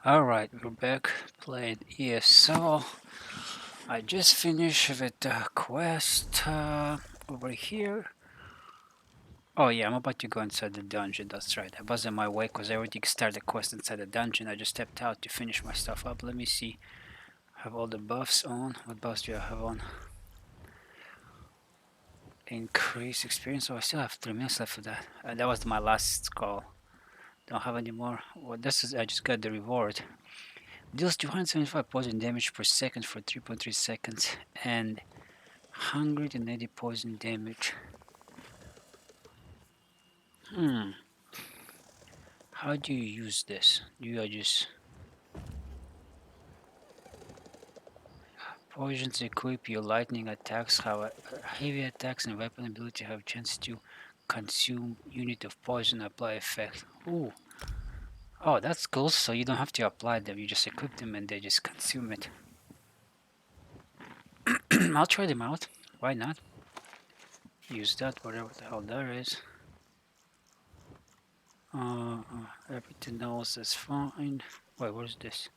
Alright, we're back playing ESO. I just finished with the quest over here. Oh yeah, I'm about to go inside the dungeon, that's right. I was on my way because I already started the quest inside the dungeon. I just stepped out to finish my stuff up. Let me see. Have all the buffs on. What buffs do I have on? Increase experience. Oh, I still have 3 minutes left for that. That was my last call. Don't have any more. Well, this is. I just got the reward. Deals 275 poison damage per second for 3.3 seconds and 180 poison damage. How do you use this? Do you just... Poisons equip your lightning attacks, have heavy attacks and weapon ability have chance to consume unit of poison apply effect. Ooh. Oh, that's cool, so you don't have to apply them, you just equip them and they just consume it. I'll try them out, why not? Use that, whatever the hell that is. Everything else is fine. Wait, what is this?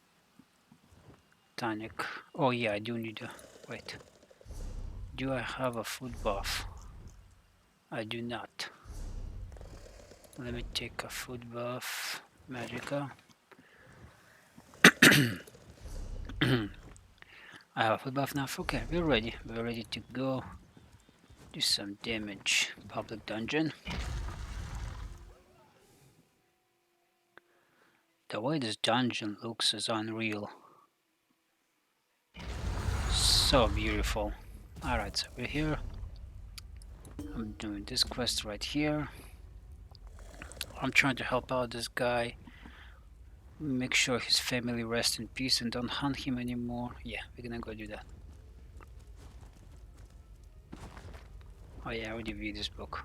Tonic. Oh yeah, I do need a... Wait. Do I have a food buff? I do not. Let me take a food buff. Magica. I have a food buff now. Okay, we're ready. We're ready to go. Do some damage. Public dungeon. The way this dungeon looks is unreal. So beautiful. Alright, so we're here. I'm doing this quest right here. I'm trying to help out this guy. Make sure his family rests in peace and don't hunt him anymore. Yeah, we're gonna go do that. Oh yeah, I already read this book.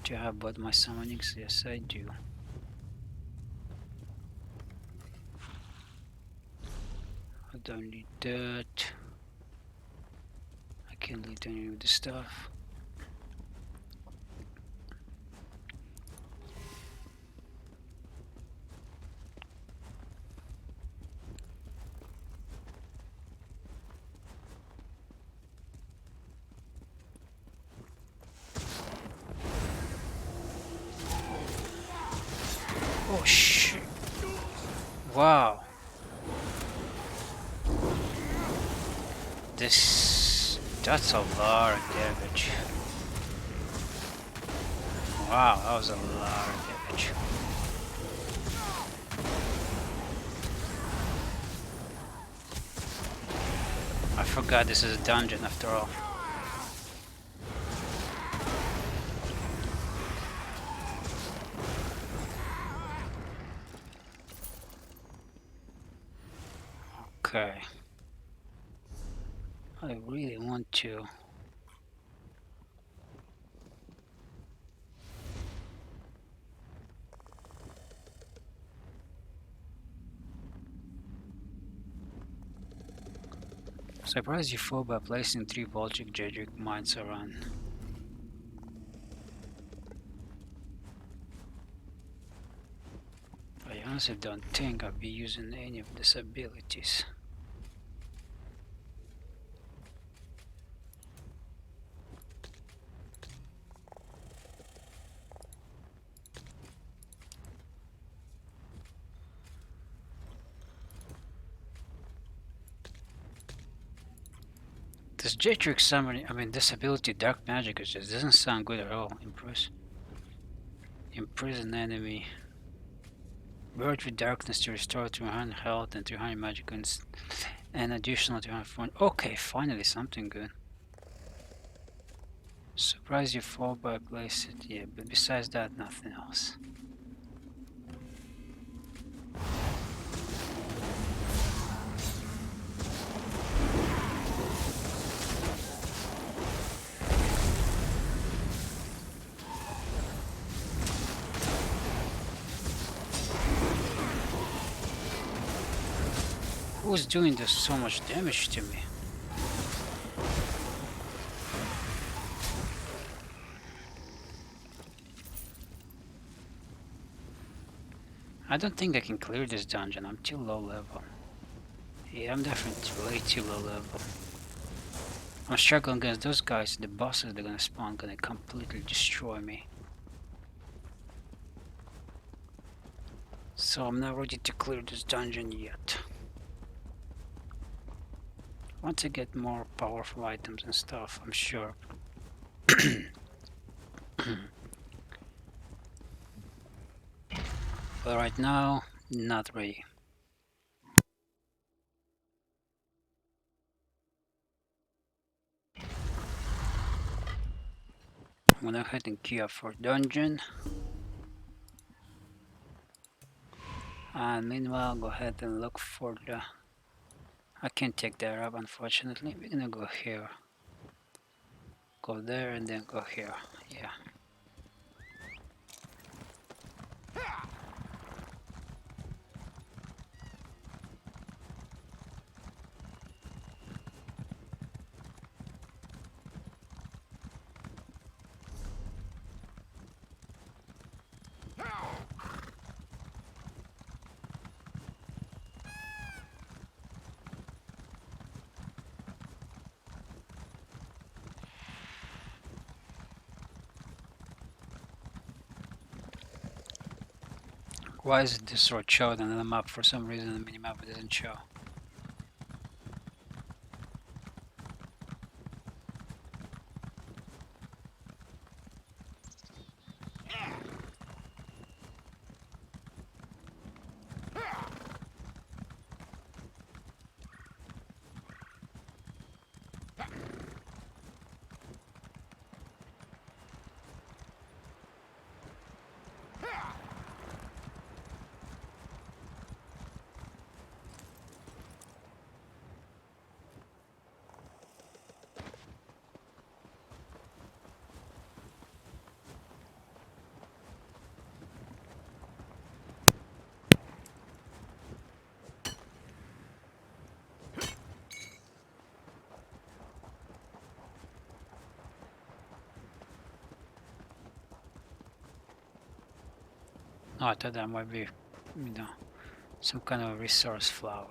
Do you have both my summonings? Yes, I do. I don't need that. I can't leave any of the stuff. Oh shit! Wow. That's a lot of damage. Wow, that was a lot of damage. I forgot this is a dungeon after all. Okay. I really want to... Surprise you fall by placing 3 Volgic Jedrick mines around. I honestly don't think I'll be using any of these abilities. This Jetric summoning, I mean this ability Dark Magic just doesn't sound good at all. Imprison enemy. Merge with darkness to restore 300 health and 300 magic and additional 200 fun. Okay, finally something good. Surprise you fall by place it, yeah, but besides that nothing else. Who's doing this so much damage to me? I don't think I can clear this dungeon. I'm too low level. Yeah, I'm definitely way too low level. I'm struggling against those guys. The bosses they're gonna spawn gonna completely destroy me. So I'm not ready to clear this dungeon yet. Once I get more powerful items and stuff, I'm sure. But right now, not ready. I'm gonna head and queue up for dungeon. And meanwhile, go ahead and look for the... I can't take that up, unfortunately. We're gonna go here. Go there and then go here. Yeah. Why is this sword showed on the map? For some reason the minimap doesn't show. Oh, I thought that might be, some kind of resource flower.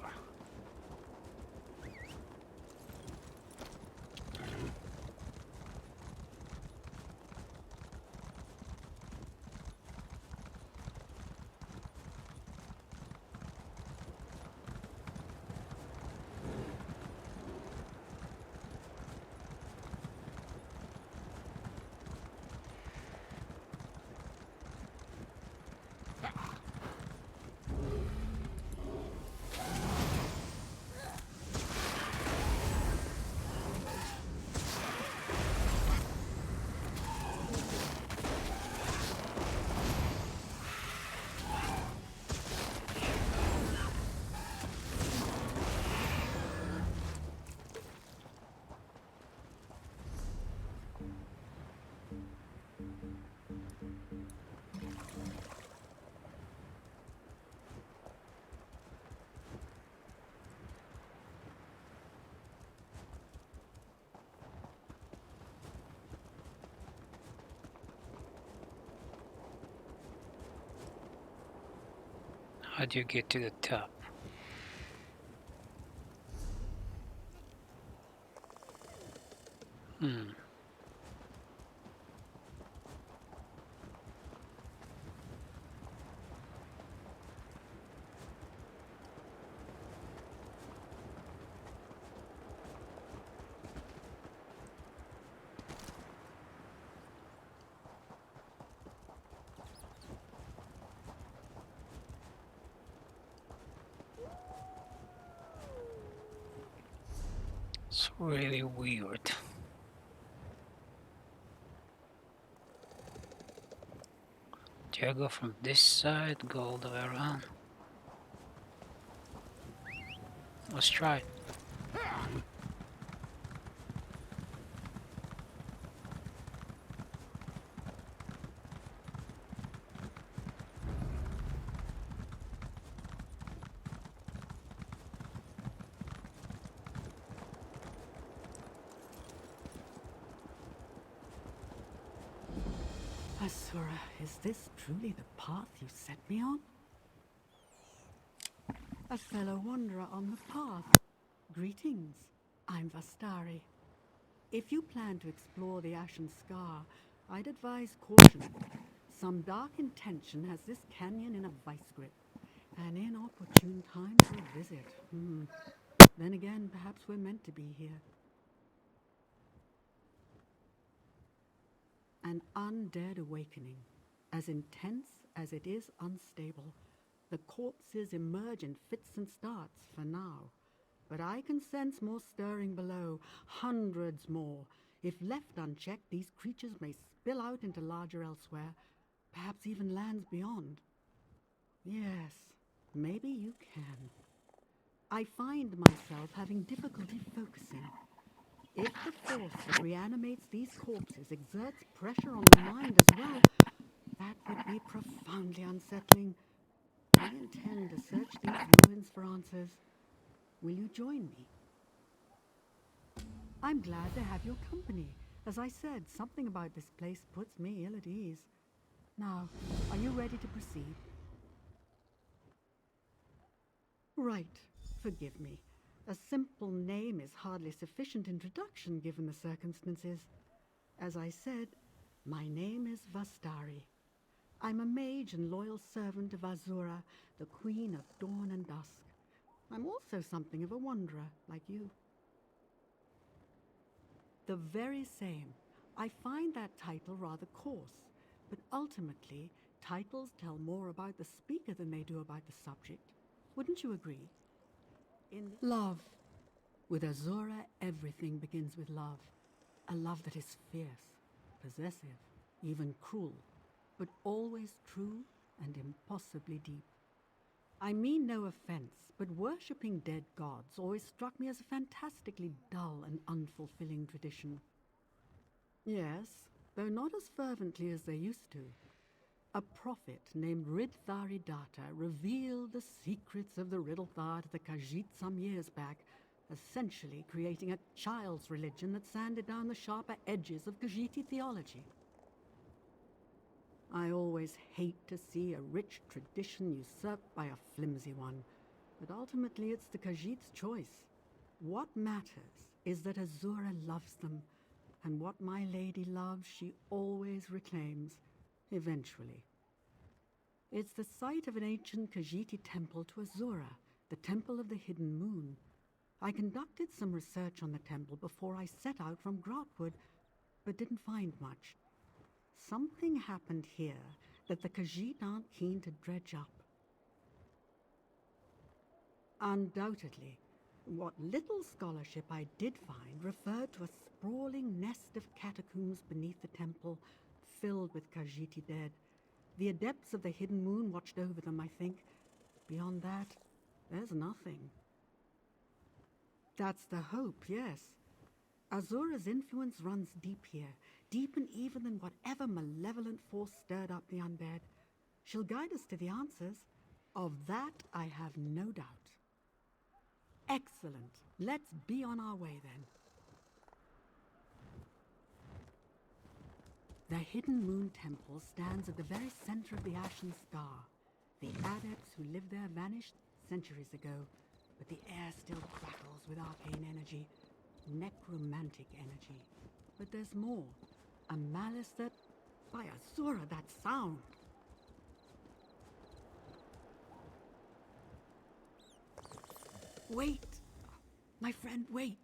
How do you get to the top? Hmm. It's really weird. Do I go from this side, go all the way around? Let's try it. Asura, is this truly the path you set me on? a fellow wanderer on the path. Greetings, I'm Vastari. If you plan to explore the Ashen Scar, I'd advise caution. Some dark intention has this canyon in a vice grip. An inopportune time for a visit. Then again, perhaps we're meant to be here. An undead awakening, as intense as it is unstable. The corpses emerge in fits and starts for now. But I can sense more stirring below, hundreds more. If left unchecked, these creatures may spill out into larger elsewhere, perhaps even lands beyond. Yes, maybe you can. I find myself having difficulty focusing. If the force that reanimates these corpses exerts pressure on the mind as well, that would be profoundly unsettling. I intend to search these ruins for answers. Will you join me? I'm glad to have your company. As I said, something about this place puts me ill at ease. Now, are you ready to proceed? Right. Forgive me. A simple name is hardly sufficient introduction given the circumstances. As I said, my name is Vastari. I'm a mage and loyal servant of Azura, the Queen of Dawn and Dusk. I'm also something of a wanderer, like you. The very same. I find that title rather coarse, but ultimately, titles tell more about the speaker than they do about the subject. Wouldn't you agree? In love. With Azura, everything begins with love. A love that is fierce, possessive, even cruel, but always true and impossibly deep. I mean no offense, but worshipping dead gods always struck me as a fantastically dull and unfulfilling tradition. Yes, though not as fervently as they used to. A prophet named Ridthari Data revealed the secrets of the Riddlethar to the Khajiit some years back, essentially creating a child's religion that sanded down the sharper edges of Khajiiti theology. I always hate to see a rich tradition usurped by a flimsy one, but ultimately it's the Khajiit's choice. What matters is that Azura loves them, and what my lady loves she always reclaims, eventually. It's the site of an ancient Khajiiti temple to Azura, the Temple of the Hidden Moon. I conducted some research on the temple before I set out from Grotwood, but didn't find much. Something happened here that the Khajiit aren't keen to dredge up. Undoubtedly, what little scholarship I did find referred to a sprawling nest of catacombs beneath the temple, filled with Khajiiti dead. The adepts of the Hidden Moon watched over them, I think. Beyond that, there's nothing. That's the hope, yes. Azura's influence runs deep here, deep and even than whatever malevolent force stirred up the undead. She'll guide us to the answers. Of that I have no doubt. Excellent. Let's be on our way then. The Hidden Moon Temple stands at the very center of the Ashen Scar. The adepts who lived there vanished centuries ago, but the air still crackles with arcane energy, necromantic energy. But there's more. A malice that... By Azura, that sound! Wait! My friend, wait!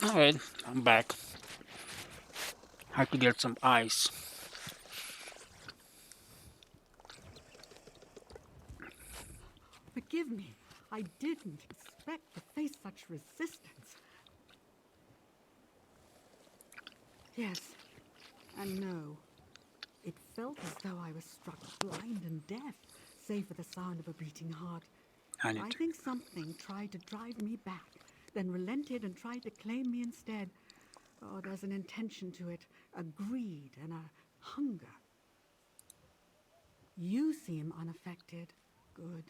Alright, I'm back. I could get some ice. Forgive me. I didn't expect to face such resistance. Yes, and no. It felt as though I was struck blind and deaf, save for the sound of a beating heart. I need I to. think something tried to drive me back, then relented and tried to claim me instead. Oh, there's an intention to it, a greed and a hunger. You seem unaffected. Good.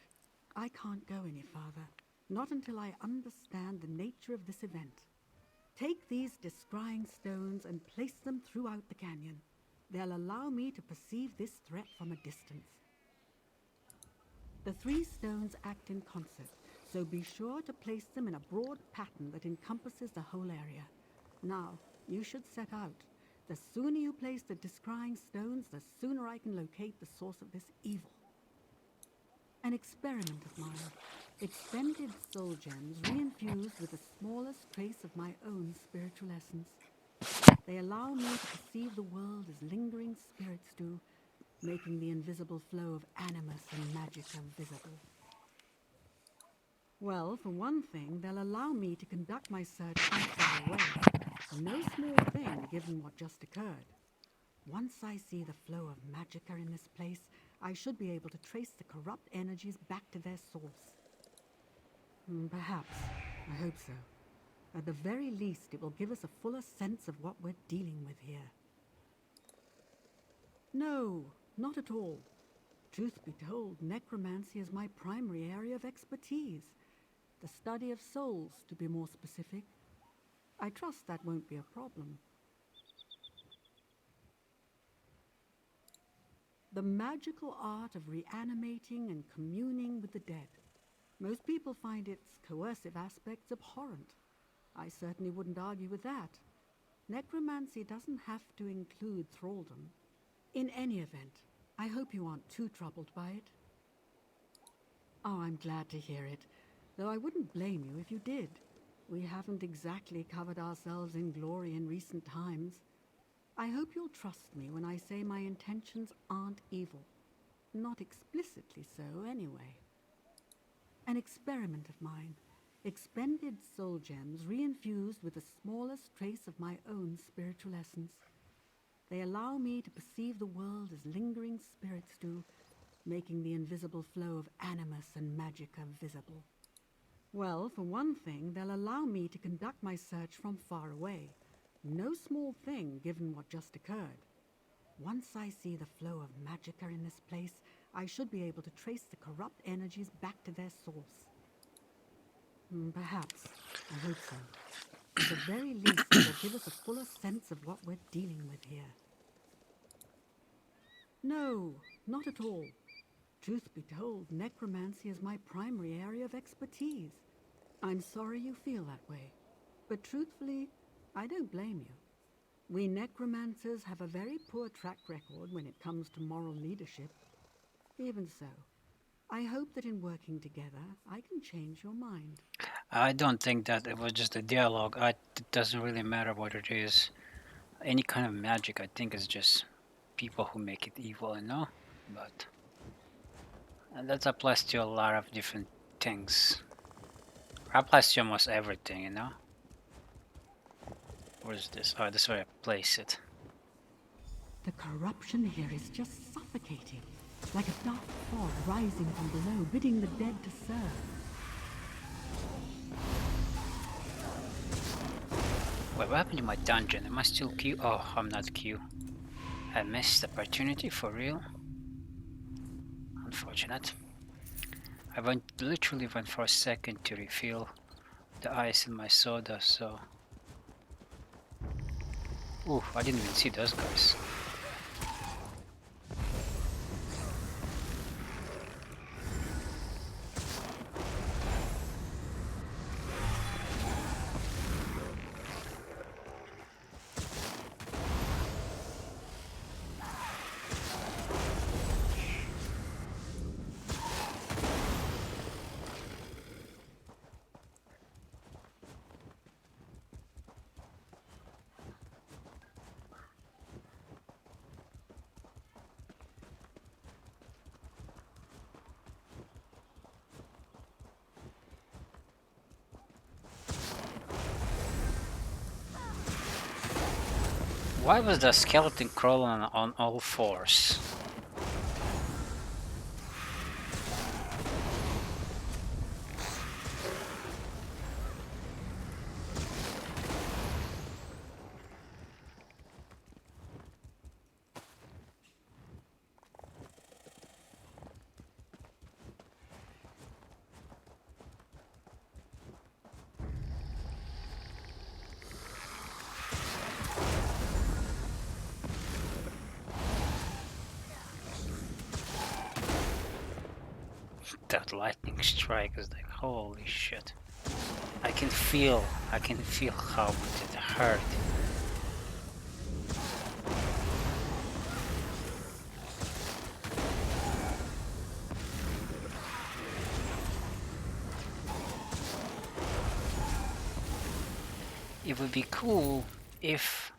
I can't go any farther, not until I understand the nature of this event. Take these descrying stones and place them throughout the canyon. They'll allow me to perceive this threat from a distance. The 3 stones act in concert, so be sure to place them in a broad pattern that encompasses the whole area. Now, you should set out. The sooner you place the descrying stones, the sooner I can locate the source of this evil. An experiment of mine. Expended soul gems reinfused with the smallest trace of my own spiritual essence. They allow me to perceive the world as lingering spirits do, making the invisible flow of animus and magicka visible. Well, for one thing, they'll allow me to conduct my search from far away. No small thing, given what just occurred. Once I see the flow of magicka in this place, I should be able to trace the corrupt energies back to their source. Perhaps. I hope so. At the very least, it will give us a fuller sense of what we're dealing with here. No, not at all. Truth be told, necromancy is my primary area of expertise. The study of souls, to be more specific. I trust that won't be a problem. The magical art of reanimating and communing with the dead. Most people find its coercive aspects abhorrent. I certainly wouldn't argue with that. Necromancy doesn't have to include thraldom. In any event, I hope you aren't too troubled by it. Oh, I'm glad to hear it, though I wouldn't blame you if you did. We haven't exactly covered ourselves in glory in recent times. I hope you'll trust me when I say my intentions aren't evil. Not explicitly so, anyway. An experiment of mine. Expended soul gems reinfused with the smallest trace of my own spiritual essence. They allow me to perceive the world as lingering spirits do, making the invisible flow of animus and magicka visible. Well, for one thing, they'll allow me to conduct my search from far away. No small thing, given what just occurred. Once I see the flow of magicka in this place, I should be able to trace the corrupt energies back to their source. Perhaps. I hope so. At the very least, it will give us a fuller sense of what we're dealing with here. No, not at all. Truth be told, necromancy is my primary area of expertise. I'm sorry you feel that way, but truthfully, I don't blame you. We necromancers have a very poor track record when it comes to moral leadership. Even so, I hope that in working together, I can change your mind. I don't think that it was just a dialogue. It doesn't really matter what it is. Any kind of magic, I think, is just people who make it evil, you know? But and that applies to a lot of different things. Applies to almost everything, you know? Where is this? Oh, this is where I place it. The corruption here is just suffocating, like a dark fog rising from below, bidding the dead to serve. Wait, what happened to my dungeon? Am I still Q? Oh, I'm not Q. I missed the opportunity, for real. Unfortunate. I literally went for a second to refill the ice in my soda, so... Ooh, I didn't even see those guys. Why was the skeleton crawling on all fours? That lightning strike is like, holy shit. I can feel how much it hurt. It would be cool if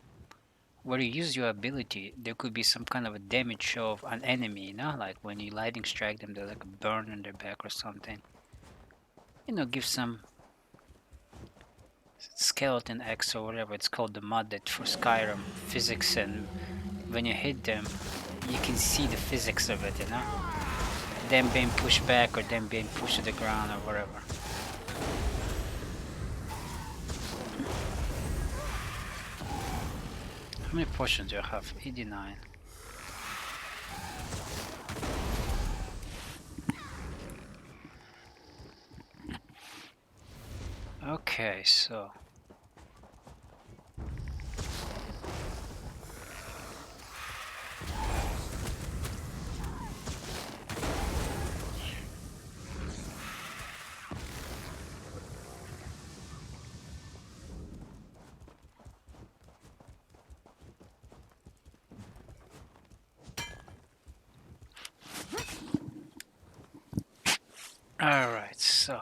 where you use your ability, there could be some kind of a damage of an enemy, you know? Like when you lightning strike them, there's like a burn on their back or something. You know, give some skeleton X or whatever it's called, the mod that for Skyrim physics, and when you hit them, you can see the physics of it, you know? Them being pushed back or them being pushed to the ground or whatever. How many potions do I have? 89. Okay, so alright, so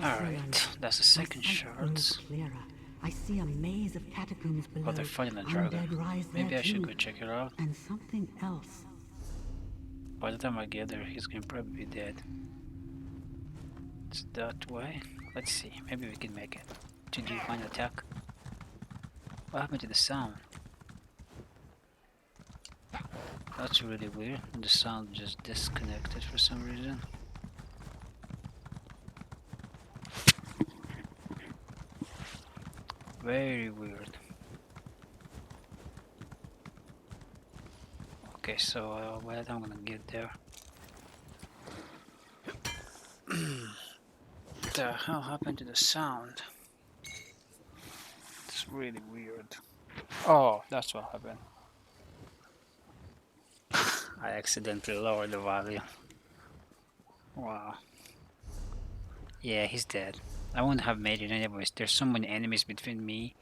alright, that's the second shards. Clearer. I see a maze of catacombs below. Oh, they're fighting a Undead dragon. rise Maybe there I should too. go check it out. And something else. By the time I get there, he's gonna probably be dead. It's that way. Let's see, maybe we can make it. To do one attack. What happened to the sound? That's really weird. The sound just disconnected for some reason. Very weird. Okay, so wait, I'm gonna get there. What the hell happened to the sound? It's really weird. Oh, that's what happened. I accidentally lowered the volume. Wow. Yeah, he's dead. I wouldn't have made it anyways. There's so many enemies between me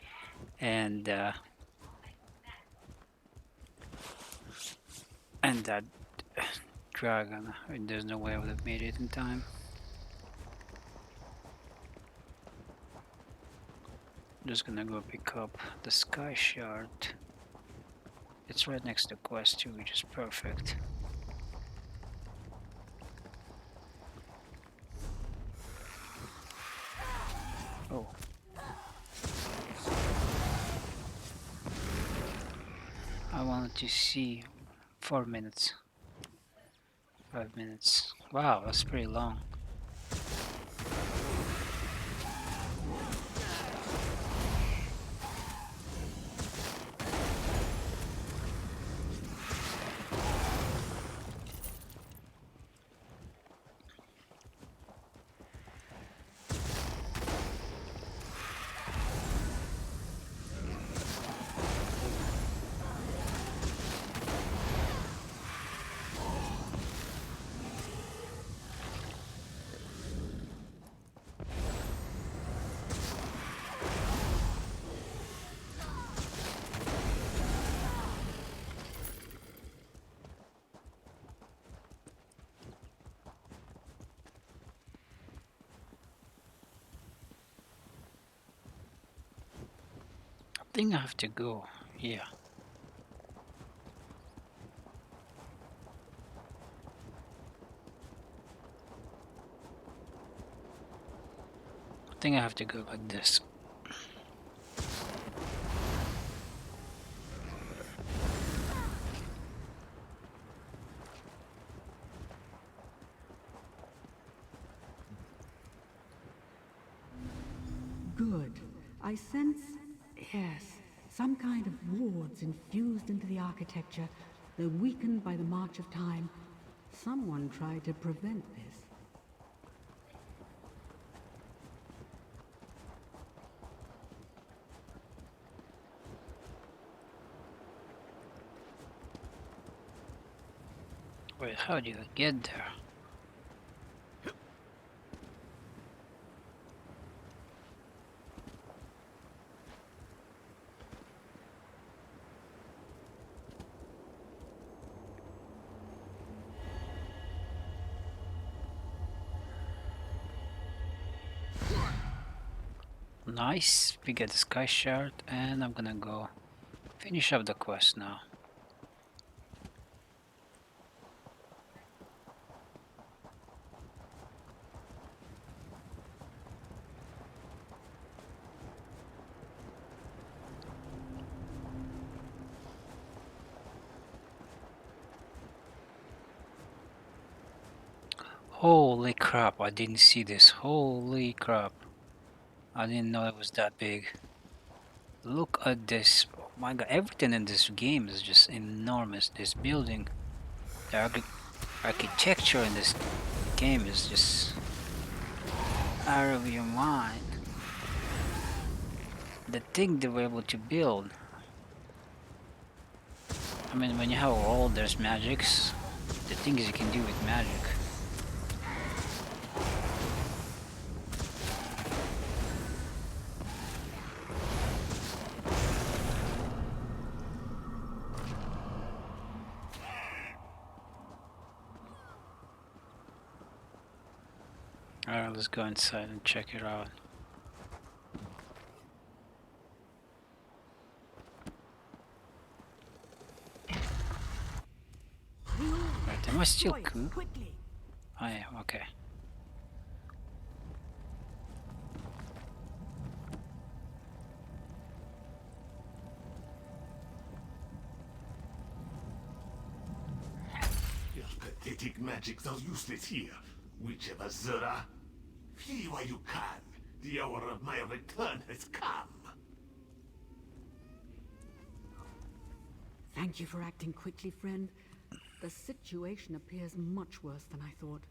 and that dragon. I mean, there's no way I would have made it in time. I'm just gonna go pick up the sky shard. It's right next to quest 2, which is perfect. Oh. I wanted to see 4 minutes. 5 minutes. Wow, that's pretty long. I think I have to go. Yeah. I think I have to go like this. Good. I sense, yes, some kind of wards infused into the architecture, though weakened by the march of time. Someone tried to prevent this. Wait, how do you get there? Nice, we get the sky shard, and I'm gonna go finish up the quest now. Holy crap, I didn't see this. Holy crap. I didn't know it was that big. Look at this. Oh my god, everything in this game is just enormous. This building, the architecture in this game is just out of your mind. The thing they were able to build. I mean, when you have all there's magics, the things you can do with magic. Alright, let's go inside and check it out. Right, am I still cool? I am, okay. Your pathetic magics are useless here, whichever Zura. Flee while you can. The hour of my return has come. Thank you for acting quickly, friend. The situation appears much worse than I thought.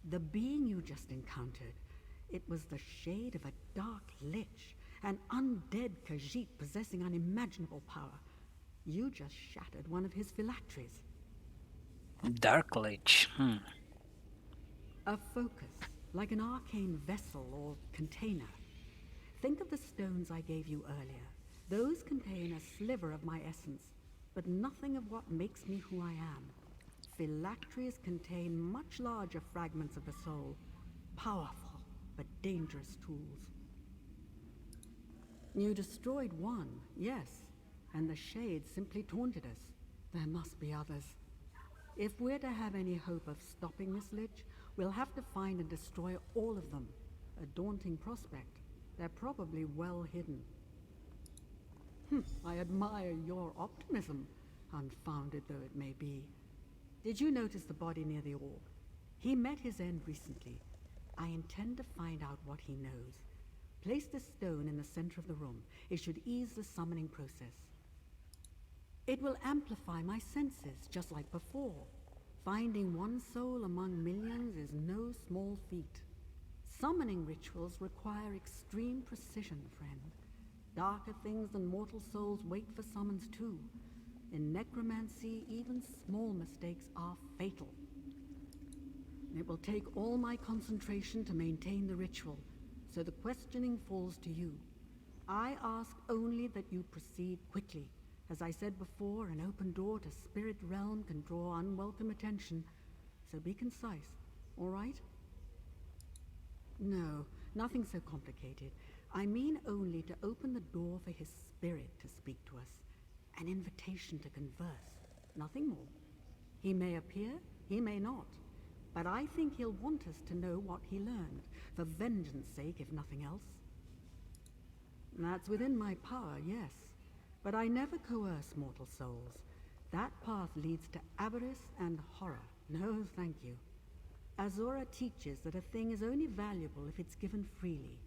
The being you just encountered, it was the shade of a dark lich, an undead Khajiit possessing unimaginable power. You just shattered one of his phylacteries. Dark Lich, A focus, like an arcane vessel or container. Think of the stones I gave you earlier. Those contain a sliver of my essence, but nothing of what makes me who I am. Phylacteries contain much larger fragments of the soul, powerful but dangerous tools. You destroyed one, yes, and the shade simply taunted us. There must be others. If we're to have any hope of stopping this lich, we'll have to find and destroy all of them. A daunting prospect. They're probably well hidden. I admire your optimism, unfounded though it may be. Did you notice the body near the orb? He met his end recently. I intend to find out what he knows. Place the stone in the center of the room. It should ease the summoning process. It will amplify my senses, just like before. Finding one soul among millions is no small feat. Summoning rituals require extreme precision, friend. Darker things than mortal souls wait for summons too. In necromancy, even small mistakes are fatal. It will take all my concentration to maintain the ritual, so the questioning falls to you. I ask only that you proceed quickly. As I said before, an open door to spirit realm can draw unwelcome attention, so be concise, all right? No, nothing so complicated. I mean only to open the door for his spirit to speak to us. An invitation to converse, nothing more. He may appear, he may not. But I think he'll want us to know what he learned, for vengeance sake, if nothing else. That's within my power, yes. But I never coerce mortal souls. That path leads to avarice and horror. No, thank you. Azora teaches that a thing is only valuable if it's given freely.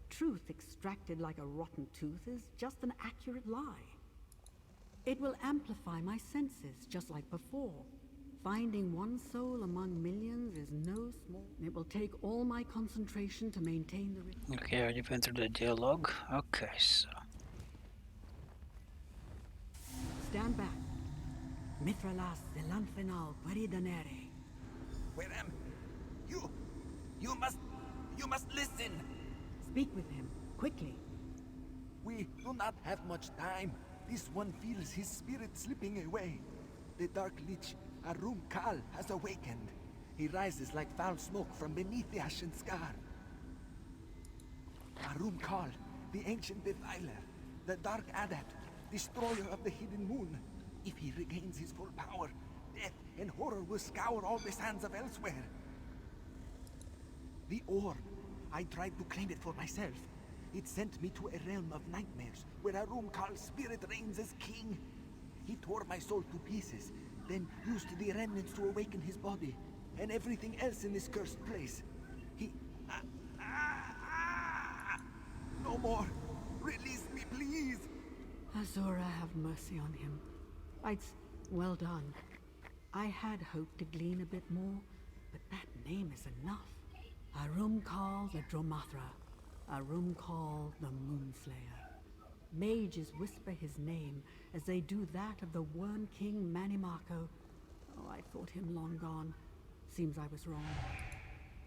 Truth extracted like a rotten tooth is just an accurate lie. It will amplify my senses, just like before. Finding one soul among millions is no small... It will take all my concentration to maintain the ritual. Okay, I already went through the dialogue. Okay, so... Stand back. Mithralas Zelanthenal Queridanere. Where am you? You must listen. Speak with him, quickly. We do not have much time. This one feels his spirit slipping away. The Dark Lich, Arum Kal, has awakened. He rises like foul smoke from beneath the ashen scar. Arum Kal, the ancient defiler, the Dark Adept, destroyer of the hidden moon. If he regains his full power, death and horror will scour all the sands of elsewhere. The orb. I tried to claim it for myself. It sent me to a realm of nightmares, where Arum Kal's spirit reigns as king. He tore my soul to pieces, then used the remnants to awaken his body, and everything else in this cursed place. He... No more! Release me, please! Azora, have mercy on him. Well done. I had hoped to glean a bit more, but that name is enough. Arum Kal the Dromathra. Arum Kal the Moonslayer. Mages whisper his name as they do that of the Worm King Manimako. Oh, I thought him long gone. Seems I was wrong.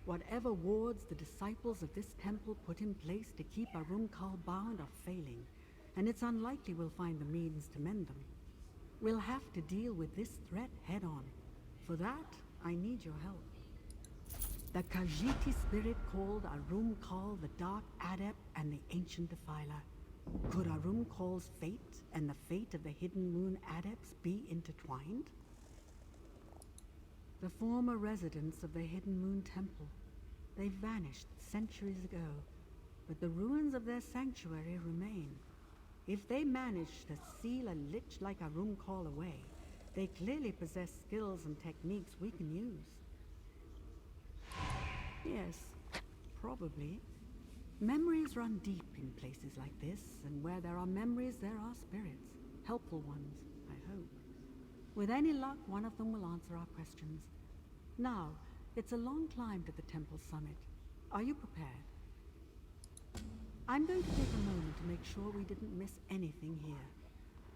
Whatever wards the disciples of this temple put in place to keep Arum Kal bound are failing, and it's unlikely we'll find the means to mend them. We'll have to deal with this threat head on. For that, I need your help. The Khajiiti spirit called Arum Kal the Dark Adept and the Ancient Defiler. Could Arum Kal's fate and the fate of the Hidden Moon Adepts be intertwined? The former residents of the Hidden Moon Temple. They vanished centuries ago, but the ruins of their sanctuary remain. If they managed to seal a lich like Arum Kal away, they clearly possess skills and techniques we can use. Yes, probably. Memories run deep in places like this, and where there are memories, there are spirits. Helpful ones, I hope. With any luck, one of them will answer our questions. Now, it's a long climb to the temple summit. Are you prepared? I'm going to take a moment to make sure we didn't miss anything here.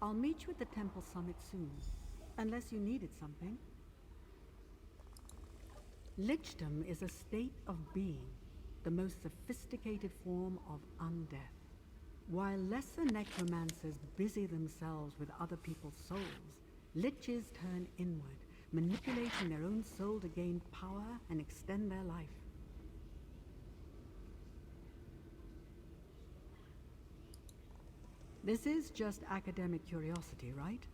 I'll meet you at the temple summit soon, unless you needed something. Lichdom is a state of being, the most sophisticated form of undeath. While lesser necromancers busy themselves with other people's souls, liches turn inward, manipulating their own soul to gain power and extend their life. This is just academic curiosity, right?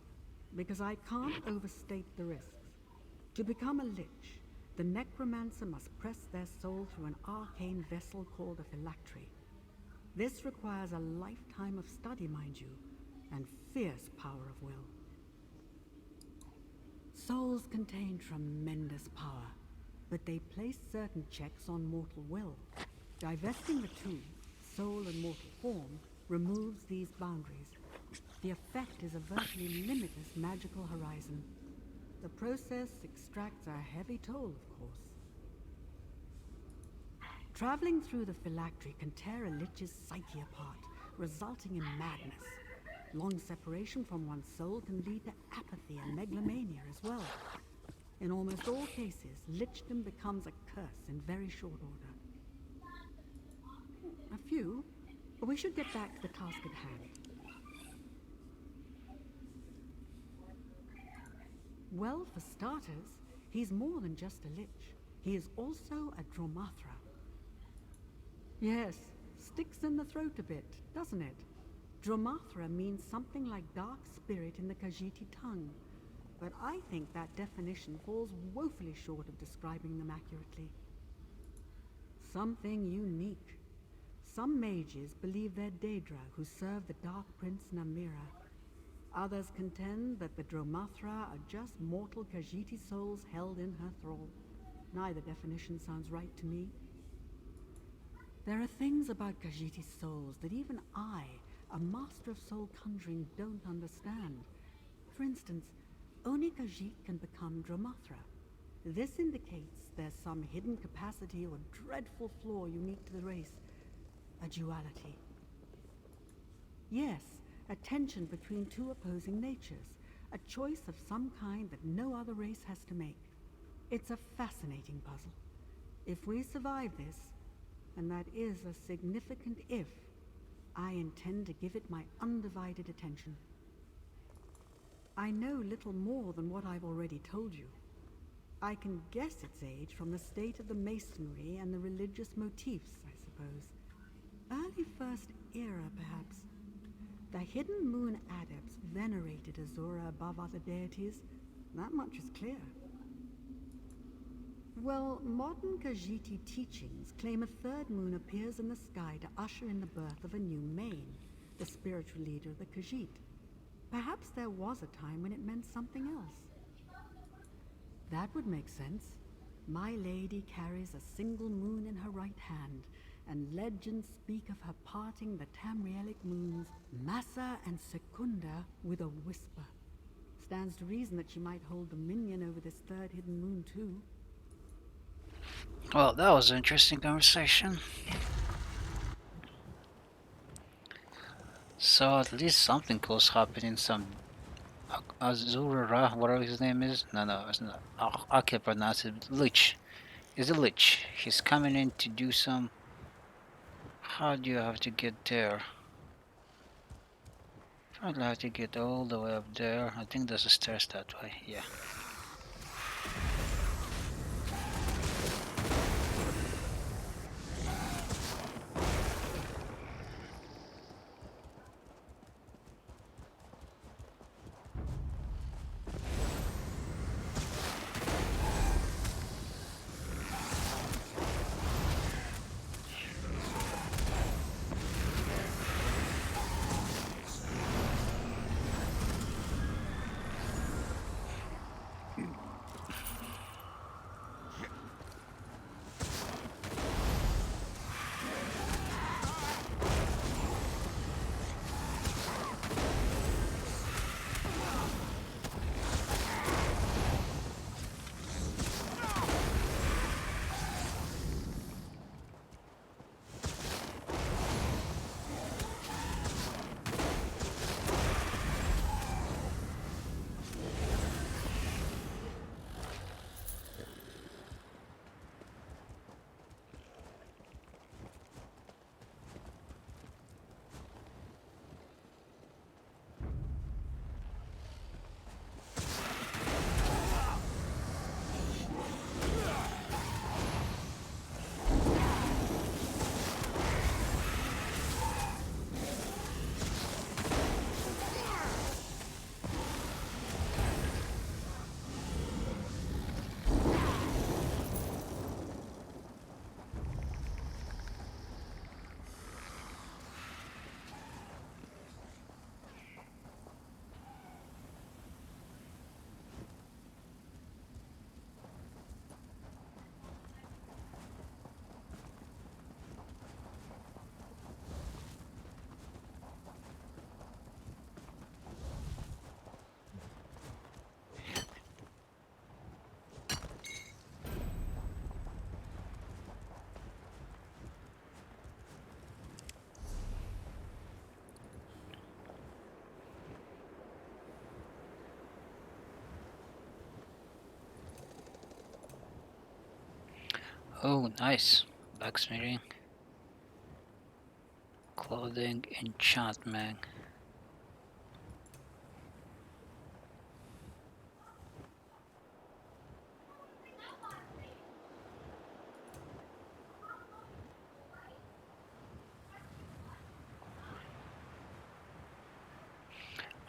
Because I can't overstate the risks. To become a lich, the necromancer must press their soul through an arcane vessel called a phylactery. This requires a lifetime of study, mind you, and fierce power of will. Souls contain tremendous power, but they place certain checks on mortal will. Divesting the two, soul and mortal form, removes these boundaries. The effect is a virtually limitless magical horizon. The process extracts a heavy toll, of course. Traveling through the phylactery can tear a lich's psyche apart, resulting in madness. Long separation from one's soul can lead to apathy and megalomania as well. In almost all cases, lichdom becomes a curse in very short order. A few, but we should get back to the task at hand. Well, for starters, he's more than just a lich. He is also a Dromathra. Yes, sticks in the throat a bit, doesn't it? Dromathra means something like dark spirit in the Khajiiti tongue. but I think that definition falls woefully short of describing them accurately. Something unique. Some mages believe they're Daedra who serve the Dark Prince Namira. Others contend that the Dromathra are just mortal Khajiiti souls held in her thrall. Neither definition sounds right to me. There are things about Khajiiti souls that even I, a master of soul conjuring, don't understand. For instance, only Khajiit can become Dromathra. This indicates there's some hidden capacity or dreadful flaw unique to the race. A duality. Yes, a tension between two opposing natures. A choice of some kind that no other race has to make. It's a fascinating puzzle. If we survive this, and that is a significant if, I intend to give it my undivided attention. I know little more than what I've already told you. I can guess its age from the state of the masonry and the religious motifs, I suppose. Early First Era, perhaps. The Hidden Moon Adepts venerated Azura above other deities. That much is clear. Well, modern Khajiiti teachings claim a third moon appears in the sky to usher in the birth of a new Main, the spiritual leader of the Khajiit. Perhaps there was a time when it meant something else. That would make sense. My lady carries a single moon in her right hand, and legends speak of her parting the Tamrielic moons, Massa and Secunda, with a whisper. Stands to reason that she might hold dominion over this third hidden moon too. Well, that was an interesting conversation. So at least something cool's happening. Some Azura, whatever his name is. No, it's not. I can't pronounce it. Lich. It's a Lich. He's coming in to do some. How do you have to get there? I'd have to get all the way up there. I think there's a stairs that way. Yeah. Oh, nice. Blacksmithing. Clothing, enchantment.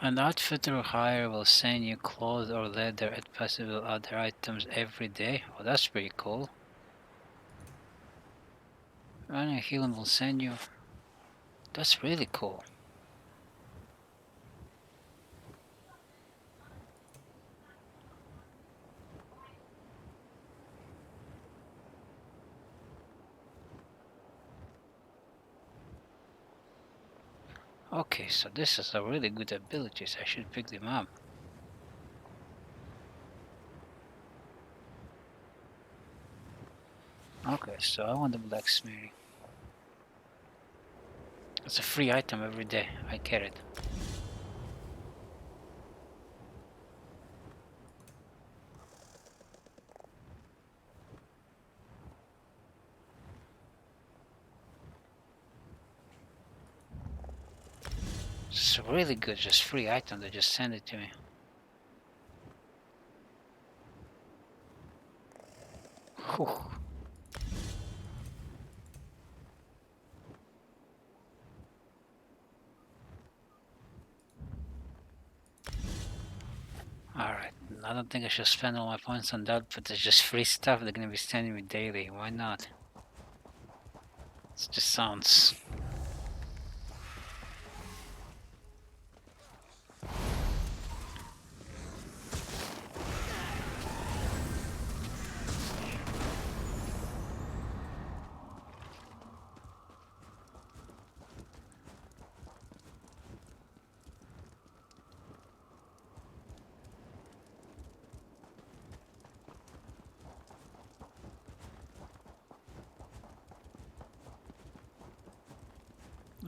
An outfitter hire will send you clothes or leather and possible other items every day. Oh, that's pretty cool. Running a healing will send you. That's really cool. Okay, so this is a really good abilities. I should pick them up. Okay, so I want the blacksmith. It's a free item every day. I get it. It's really good, just free item. They just send it to me. Whew. Alright, I don't think I should spend all my points on that, but it's just free stuff they're gonna be sending me daily. Why not? It just sounds.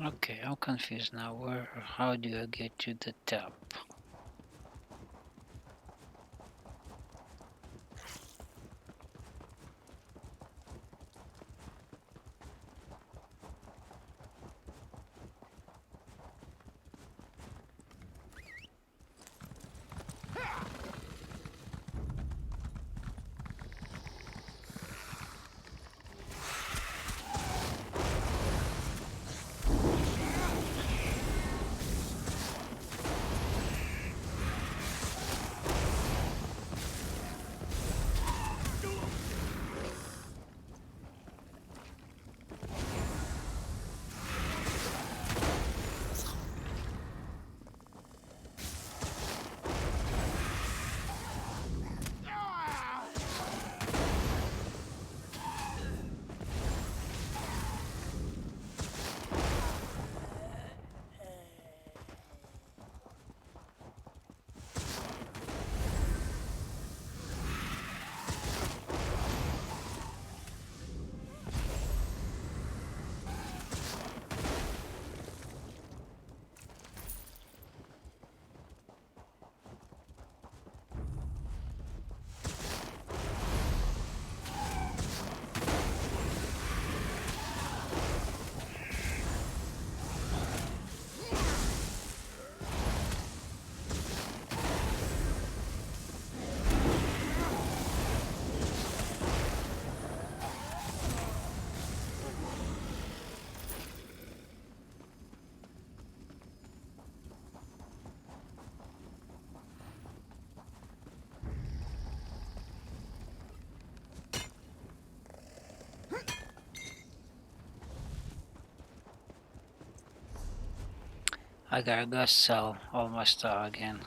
Okay, I'm confused now. How do I get to the top? I gotta go sell all my stuff again.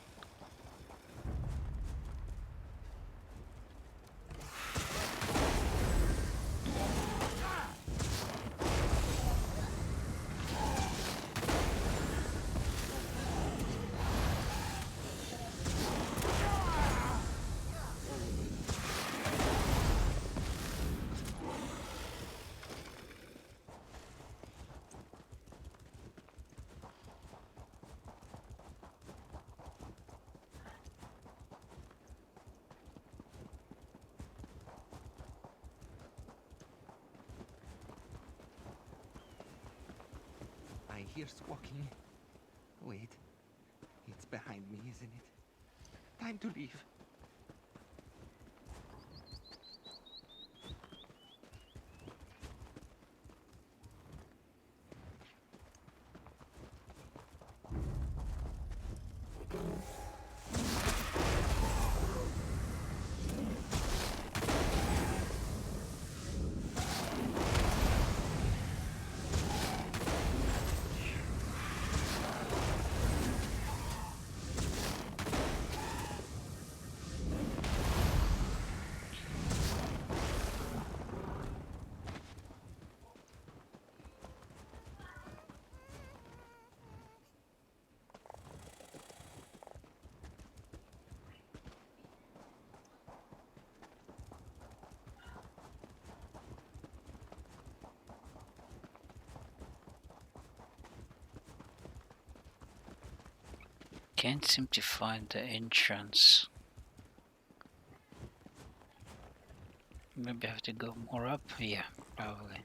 I hear squawking. Wait. It's behind me, isn't it? Time to leave. Can't seem to find the entrance. Maybe I have to go more up? Yeah, probably.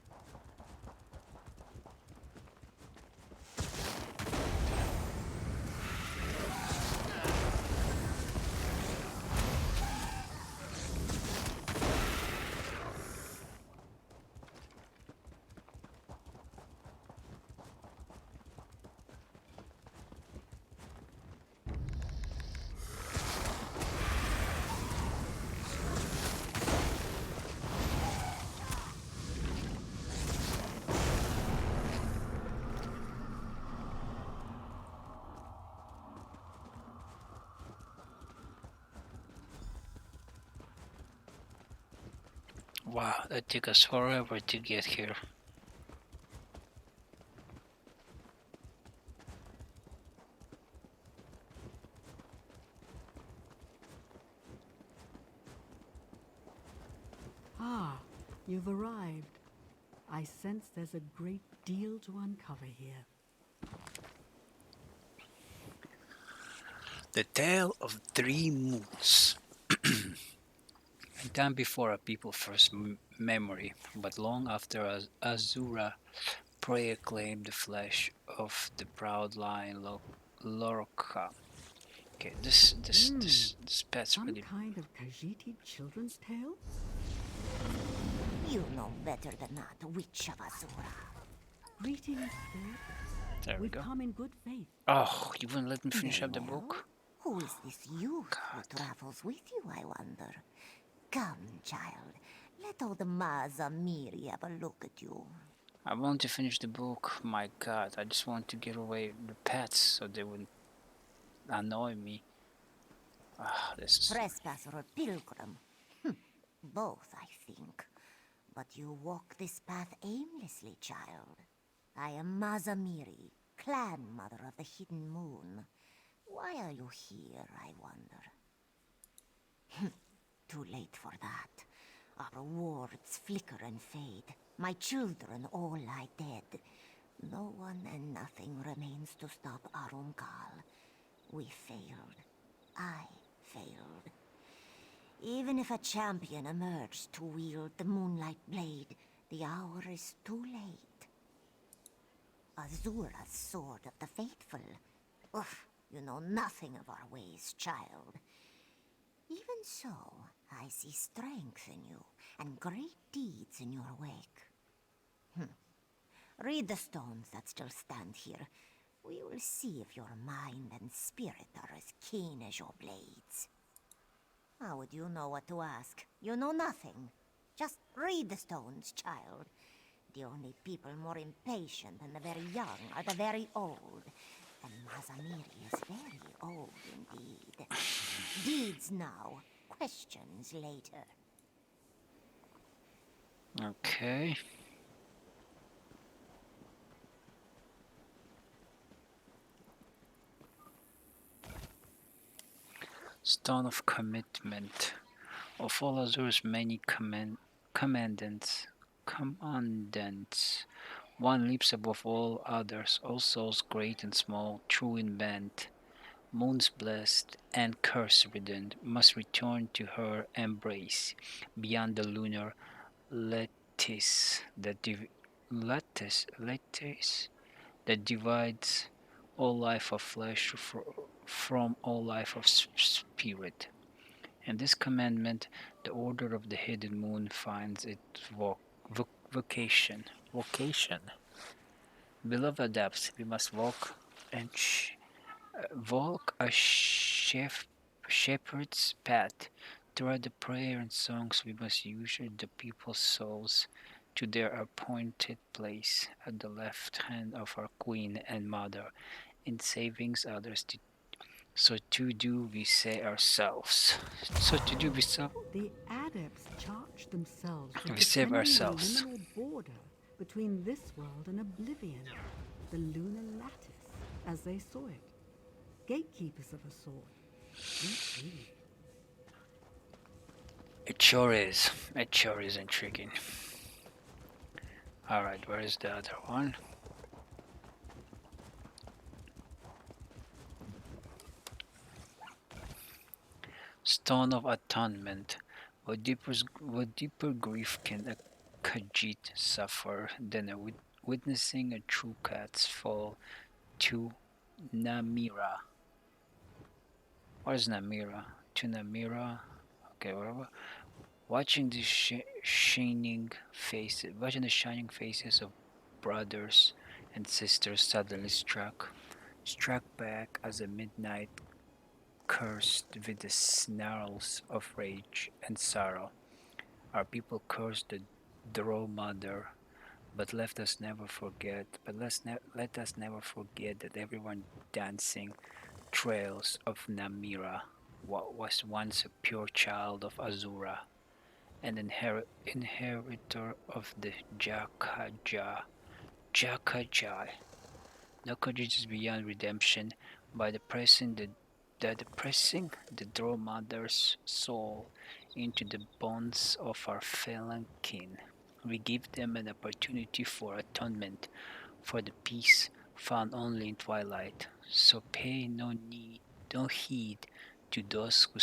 Wow, that took us forever to get here. Ah, you've arrived. I sense there's a great deal to uncover here. The Tale of Three Moons. A time before a people's first memory, but long after Azura prayer claimed the flesh of the proud lion Lorca. Okay, this pet's Some really. kind of Khajiit children's tale? You know better than that, Witch of Azura. Greetings, Spirit. There we We've go. come in good faith. Oh, you wouldn't let me finish Very up the well. book? Who is this youth who God. travels with you, I wonder? Come, child. Let all the Mazamiri have a look at you. I want to finish the book. My God, I just want to get away the pets so they wouldn't annoy me. Ah, this is. Trespasser or pilgrim? Both, I think. But you walk this path aimlessly, child. I am Mazamiri, clan mother of the Hidden Moon. Why are you here, I wonder? Too late for that. Our wards flicker and fade. My children all lie dead. No one and nothing remains to stop Arumkal. We failed. I failed. Even if a champion emerged to wield the Moonlight Blade, the hour is too late. Azura's sword of the faithful. Oof, you know nothing of our ways, child. Even so, I see strength in you, and great deeds in your wake. Read the stones that still stand here. We will see if your mind and spirit are as keen as your blades. How would you know what to ask? You know nothing. Just read the stones, child. The only people more impatient than the very young are the very old. And Mazamiri is very old indeed. Deeds now, questions later. Okay. Stone of Commitment. Of all Azur's many commandants, one leaps above all others, all souls great and small, true and bent, moons blessed and curse ridden, must return to her embrace, beyond the lunar lattice lattice that divides all life of flesh from all life of spirit. In this commandment, the order of the hidden moon finds its vocation. Vocation. Beloved adepts, we must and walk a shepherd's path. Throughout the prayer and songs, we must usher the people's souls to their appointed place at the left hand of our Queen and Mother, in saving others. So to do we say ourselves. So to do we The adepts charged themselves with we save defending the ourselves. liminal border between this world and oblivion, the lunar lattice, as they saw it. Gatekeepers of a sort. Indeed. It sure is. It sure is intriguing. Alright, where is the other one? Stone of Atonement. What deeper grief can a Khajiit suffer than witnessing a true cat's fall to Namira? What is Namira? To Namira? Okay, whatever. Watching the watching the shining faces of brothers and sisters suddenly struck back as a midnight cursed with the snarls of rage and sorrow. Our people cursed the Drow Mother, but let us never forget that everyone dancing trails of Namira was once a pure child of Azura, an inheritor of the Jakajai. No courageous beyond redemption by depressing the Drow Mother's soul into the bones of our fallen kin. We give them an opportunity for atonement, for the peace found only in twilight. So pay no heed to those who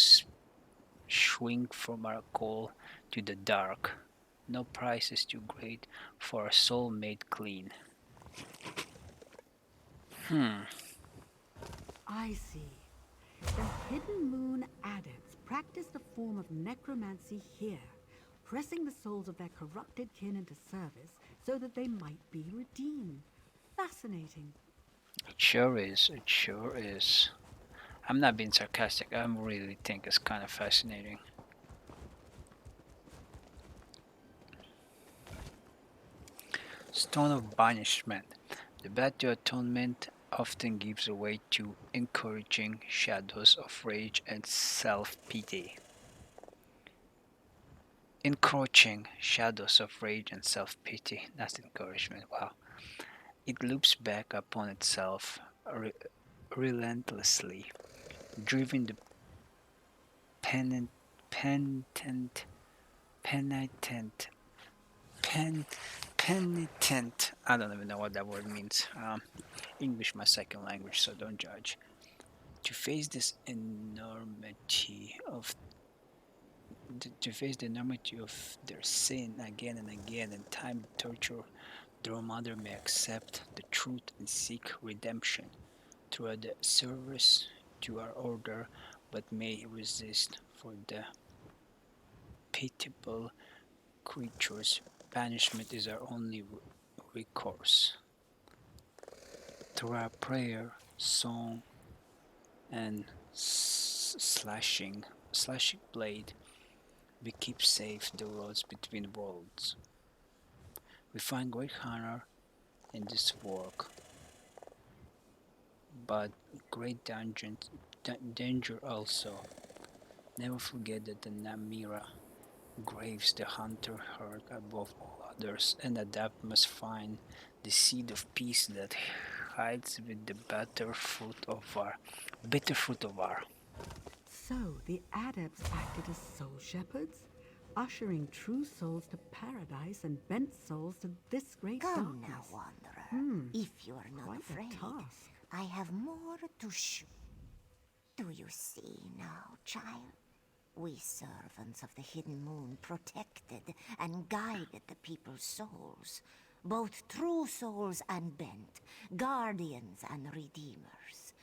shrink from our call to the dark. No price is too great for a soul made clean. I see. The Hidden Moon Adepts practiced a form of necromancy here, pressing the souls of their corrupted kin into service so that they might be redeemed. Fascinating. It sure is. It sure is. I'm not being sarcastic. I really think it's kind of fascinating. Stone of Banishment. The path to atonement often gives way to encouraging shadows of rage and self-pity. Encroaching shadows of rage and self-pity. That's encouragement. Wow. It loops back upon itself relentlessly, driving the penitent, penitent, penitent, pen, penitent. I don't even know what that word means. English, my second language, so don't judge. To face this enormity of to face the enormity of their sin again and again, and time torture, their mother may accept the truth and seek redemption through the service to our order, but may resist for the pitiable creatures. Banishment is our only recourse. Through our prayer, song, and slashing blade, we keep safe the roads between worlds. We find great honor in this work, but great danger also. Never forget that the Namira graves the hunter heart above all others, and Adapt must find the seed of peace that hides with the bitter fruit of our. So the adepts acted as soul shepherds, ushering true souls to paradise and bent souls to this great Come now, darkness. wanderer. If you are not Quite a afraid, task. I have more to show. Do you see now, child? We servants of the Hidden Moon protected and guided the people's souls, both true souls and bent, guardians and redeemers.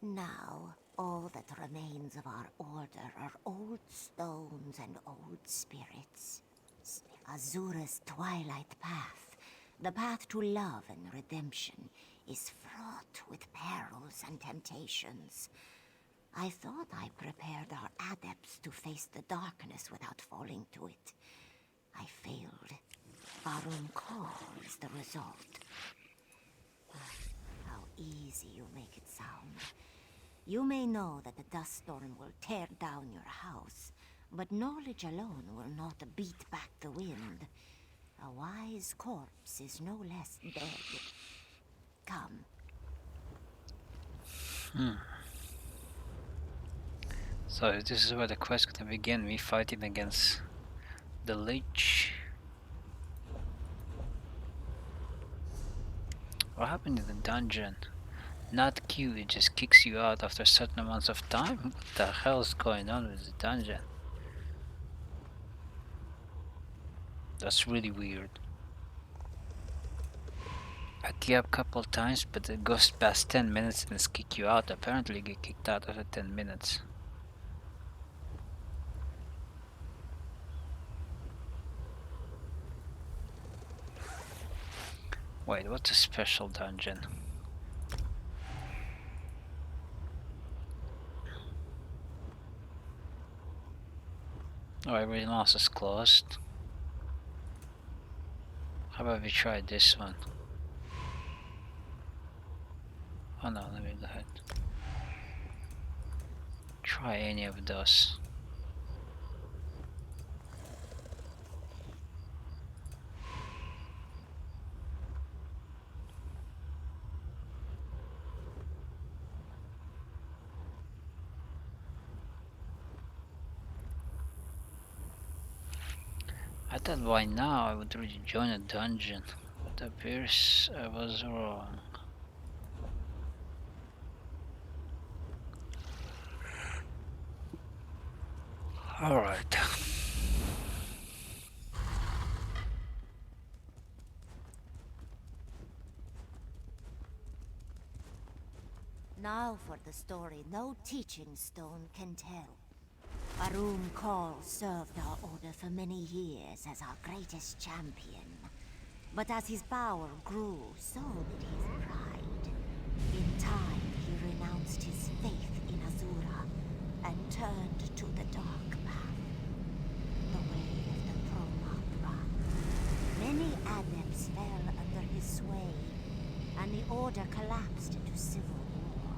Now, all that remains of our order are old stones and old spirits. Azura's twilight path, the path to love and redemption, is fraught with perils and temptations. I thought I prepared our adepts to face the darkness without falling to it. I failed. Our call is the result. How easy you make it sound. You may know that the dust storm will tear down your house, but knowledge alone will not beat back the wind. A wise corpse is no less dead. Come. So this is where the quest gonna begin. We fighting against the Lich. What happened in the dungeon? Not Q, it just kicks you out after certain amounts of time? What the hell is going on with the dungeon? That's really weird. I queue up a couple times, but it goes past 10 minutes and it's kick you out. Apparently you get kicked out after 10 minutes. Wait, what's a special dungeon? Oh, everything else is closed. How about we try this one? Oh no, let me go ahead. Try any of those. I thought by now I would really join a dungeon, but appears I was wrong. Alright. Now for the story no teaching stone can tell. Arum Kal served our order for many years as our greatest champion. But as his power grew, so did his pride. In time, he renounced his faith in Azura and turned to the dark path, the way of the Promatra. Many adepts fell under his sway, and the order collapsed into civil war.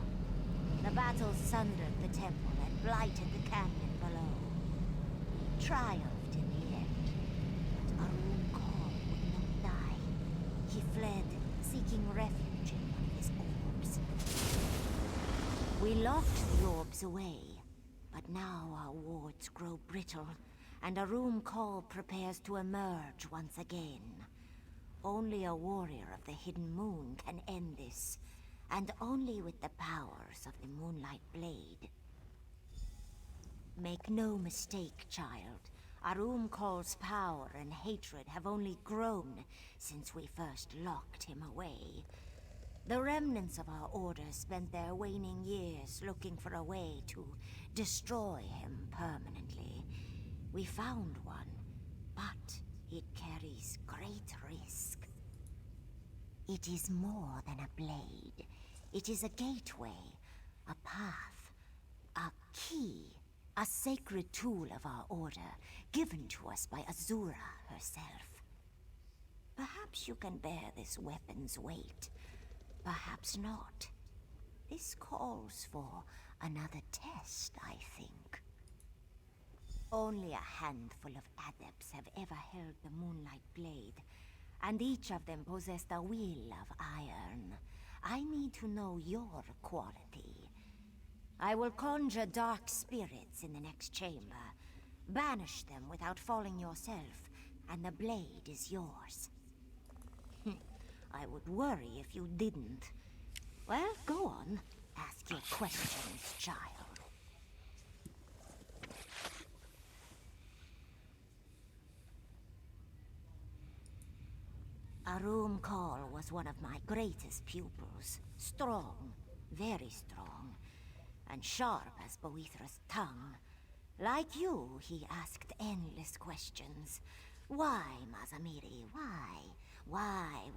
The battle sundered the temple and blighted the canyon below. He triumphed in the end, but Arum Kal would not die. He fled, seeking refuge in one of his orbs. We locked the orbs away, but now our wards grow brittle, and Arum Kal prepares to emerge once again. Only a warrior of the Hidden Moon can end this, and only with the powers of the Moonlight Blade. Make no mistake, child. Arum Kal's power and hatred have only grown since we first locked him away. The remnants of our order spent their waning years looking for a way to destroy him permanently. We found one, but it carries great risk. It is more than a blade. It is a gateway, a path, a key, a sacred tool of our order, given to us by Azura herself. Perhaps you can bear this weapon's weight. Perhaps not. This calls for another test, I think. Only a handful of adepts have ever held the Moonlight Blade, and each of them possessed a will of iron. I need to know your quality. I will conjure dark spirits in the next chamber. Banish them without falling yourself, and the blade is yours. I would worry if you didn't. Well, go on. Ask your questions, child. Arum Kal was one of my greatest pupils. Strong, very strong, and sharp as Boethra's tongue. Like you, he asked endless questions. Why, Mazamiri, why? Why?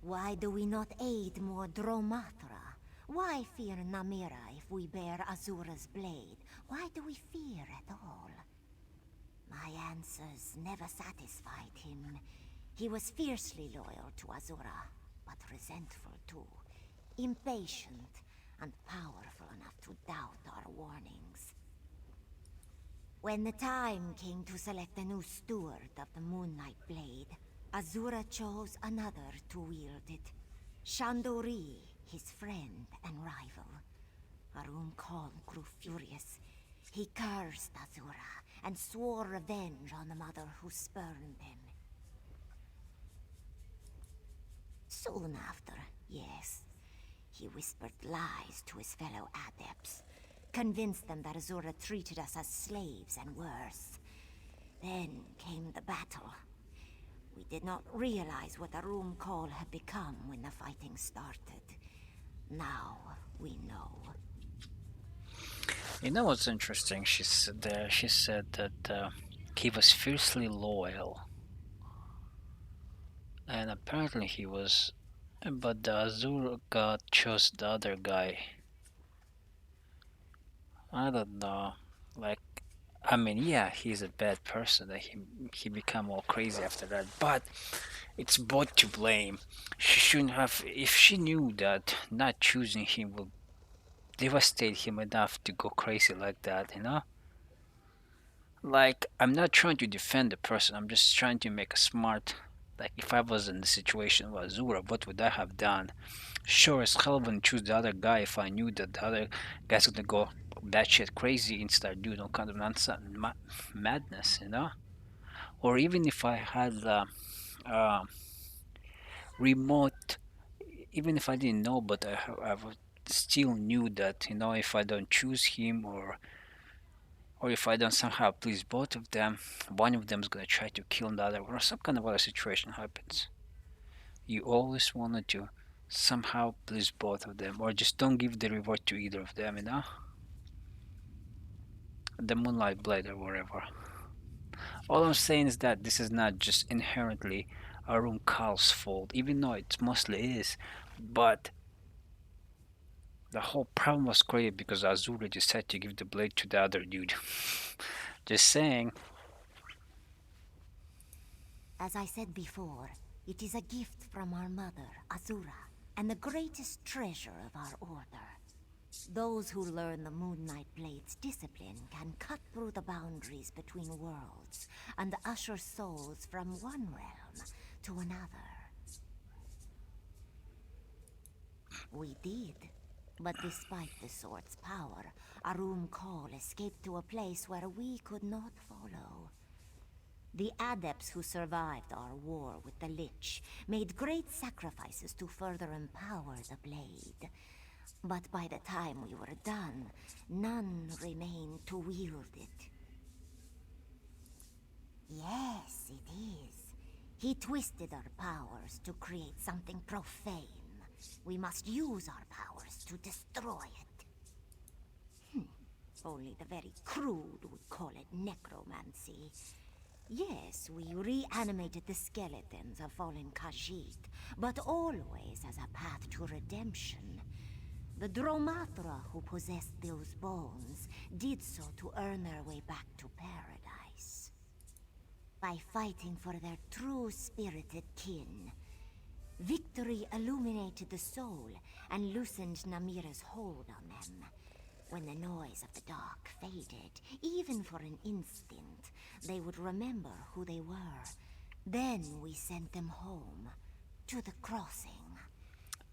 Why do we not aid more Dromatra? Why fear Namira if we bear Azura's blade? Why do we fear at all? My answers never satisfied him. He was fiercely loyal to Azura, but resentful too. Impatient and powerful enough to doubt our warnings. When the time came to select a new steward of the Moonlight Blade, Azura chose another to wield it. Shandori, his friend and rival. Arum Kal grew furious. He cursed Azura and swore revenge on the mother who spurned him. Soon after, Yes, he whispered lies to his fellow adepts, convinced them that Azura treated us as slaves and worse. Then came the battle. We did not realize what the room call had become when the fighting started. Now we know. You know what's interesting? She said that he was fiercely loyal, and apparently he was, but the Azure god chose the other guy. I don't know. Like, I mean, yeah, he's a bad person. That he become all crazy after that. But it's both to blame. She shouldn't have. If she knew that not choosing him will devastate him enough to go crazy like that, you know. Like, I'm not trying to defend the person. I'm just trying to make a smart. Like, if I was in the situation with Azura, what would I have done? Sure as hell wouldn't choose the other guy if I knew that the other guy's gonna go batshit crazy and start doing all kind of nonsense, madness, you know? Or even if I had uh, remote, even if I didn't know, but I would still knew that, you know, if I don't choose him or if I don't somehow please both of them, one of them is gonna try to kill the other, or some kind of other situation happens. You always wanted to somehow please both of them, or just don't give the reward to either of them, you know? The Moonlight Blade or whatever. All I'm saying is that this is not just inherently Arun Kal's fault, even though it mostly is, but the whole problem was created because Azura decided to give the blade to the other dude. Just saying. As I said before, it is a gift from our mother, Azura, and the greatest treasure of our order. Those who learn the Moon Knight Blade's discipline can cut through the boundaries between worlds and usher souls from one realm to another. We did, but despite the sword's power, Arum Kal escaped to a place where we could not follow. The adepts who survived our war with the Lich made great sacrifices to further empower the blade. But by the time we were done, none remained to wield it. Yes, it is. He twisted our powers to create something profane. We must use our powers to destroy it. Only the very crude would call it necromancy. Yes, we reanimated the skeletons of fallen Khajiit, but always as a path to redemption. The Dromatra who possessed those bones did so to earn their way back to paradise. By fighting for their true spirited kin, victory illuminated the soul and loosened Namira's hold on them. When the noise of the dark faded, even for an instant, they would remember who they were. Then we sent them home, to the crossing.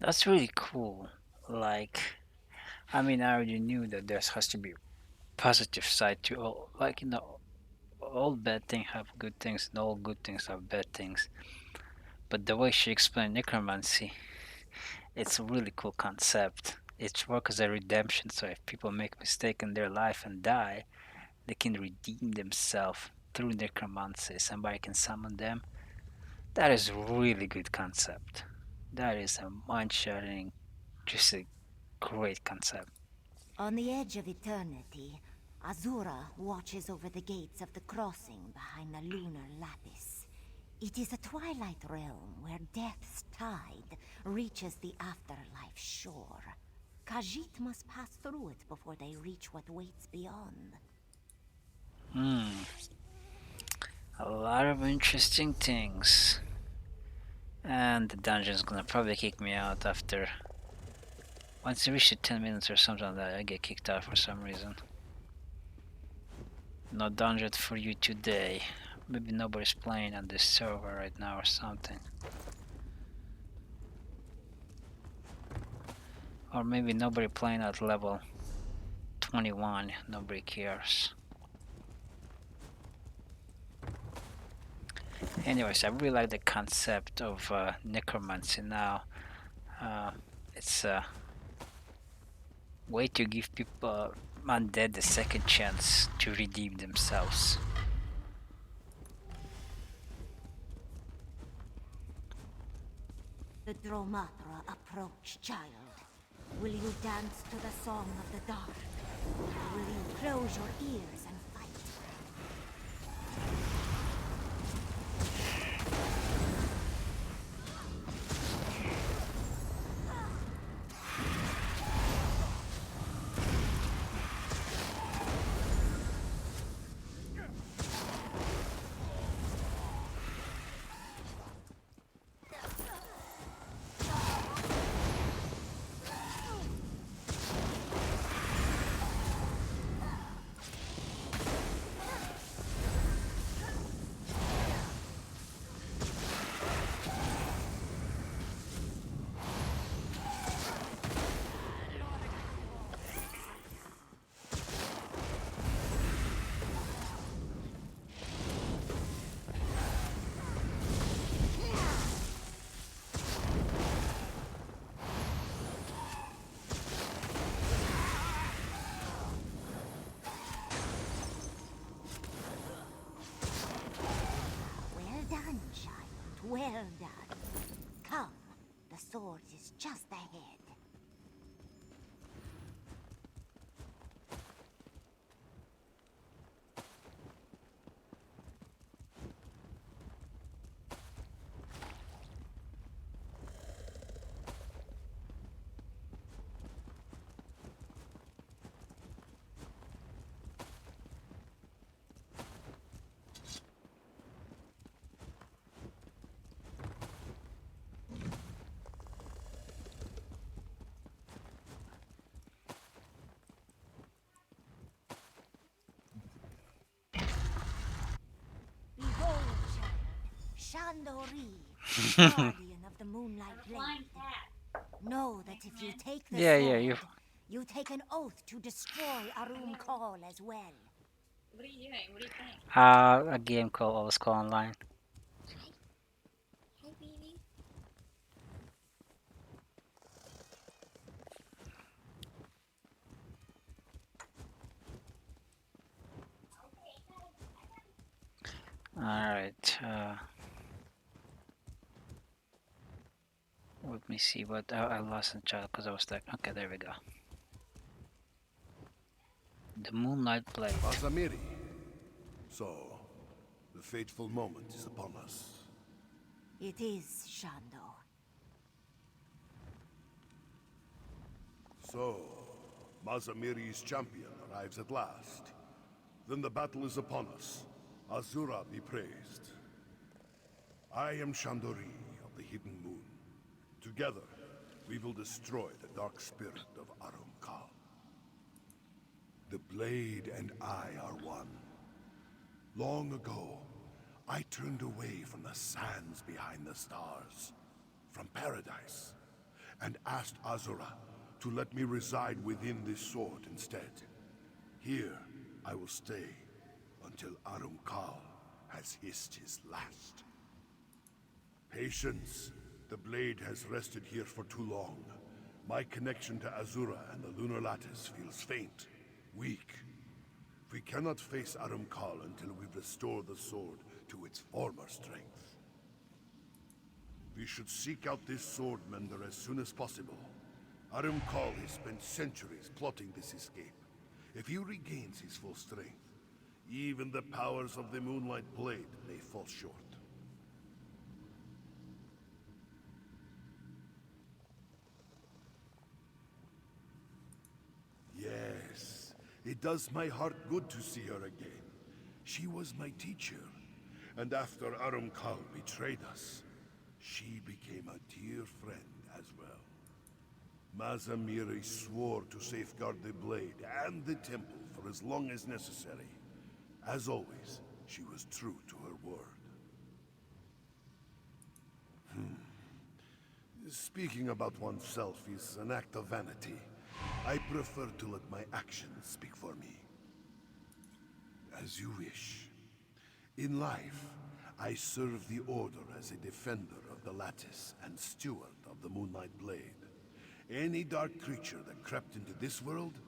That's really cool. Like, I mean, I already knew that there has to be positive side to all. Like, you know, all bad things have good things, and all good things have bad things. But the way she explained necromancy, it's a really cool concept. It works as a redemption, so if people make mistake in their life and die, they can redeem themselves through necromancy. Somebody can summon them. That is a really good concept. That is a mind-shattering, just a great concept. On the edge of eternity, Azura watches over the gates of the crossing behind the lunar lapis. It is a twilight realm where death's tide reaches the afterlife shore. Khajiit must pass through it before they reach what waits beyond. A lot of interesting things. And the dungeon's gonna probably kick me out after... Once you reach the 10 minutes or something like that, I get kicked out for some reason. No dungeon for you today. Maybe nobody's playing on this server right now or something. Or maybe nobody playing at level 21, nobody cares. Anyways, I really like the concept of necromancy now. It's a way to give people undead a second chance to redeem themselves. The Dromatra approach, child. Will you dance to the song of the dark? Or will you close your ears and fight? Well done, child. Well done. Come, the sword is just ahead. Behold, child, Shandori, guardian of the Moonlight Blade. Know that if you take the Yeah, sword, you. you take an oath to destroy Arum Kal as well. What are you doing? What are you playing? A game called Always Call Online. Hi, baby. Alright, let me see what I lost in chat because I was like, okay, there we go. The Moonlight Blade. Azamiri. So, the fateful moment is upon us. It is, Shando. So, Mazamiri's champion arrives at last. Then the battle is upon us. Azura be praised. I am Shandori of the Hidden Moon. Together, we will destroy the dark spirit of Arum Kal. The blade and I are one. Long ago, I turned away from the sands behind the stars, from paradise, and asked Azura to let me reside within this sword instead. Here, I will stay until Arum Kal has hissed his last. Patience. The blade has rested here for too long. My connection to Azura and the Lunar Lattice feels faint, weak. We cannot face Arum Kal until we restore the sword to its former strength. We should seek out this sword mender as soon as possible. Arum Kal has spent centuries plotting this escape. If he regains his full strength, even the powers of the Moonlight Blade may fall short. Yes, it does my heart good to see her again. She was my teacher, and after Arum Kal betrayed us, she became a dear friend as well. Mazamiri swore to safeguard the blade and the temple for as long as necessary. As always, she was true to her word. Speaking about oneself is an act of vanity. I prefer to let my actions speak for me. As you wish. In life, I serve the Order as a defender of the Lattice and steward of of the Moonlight Blade. Any dark creature that crept into this world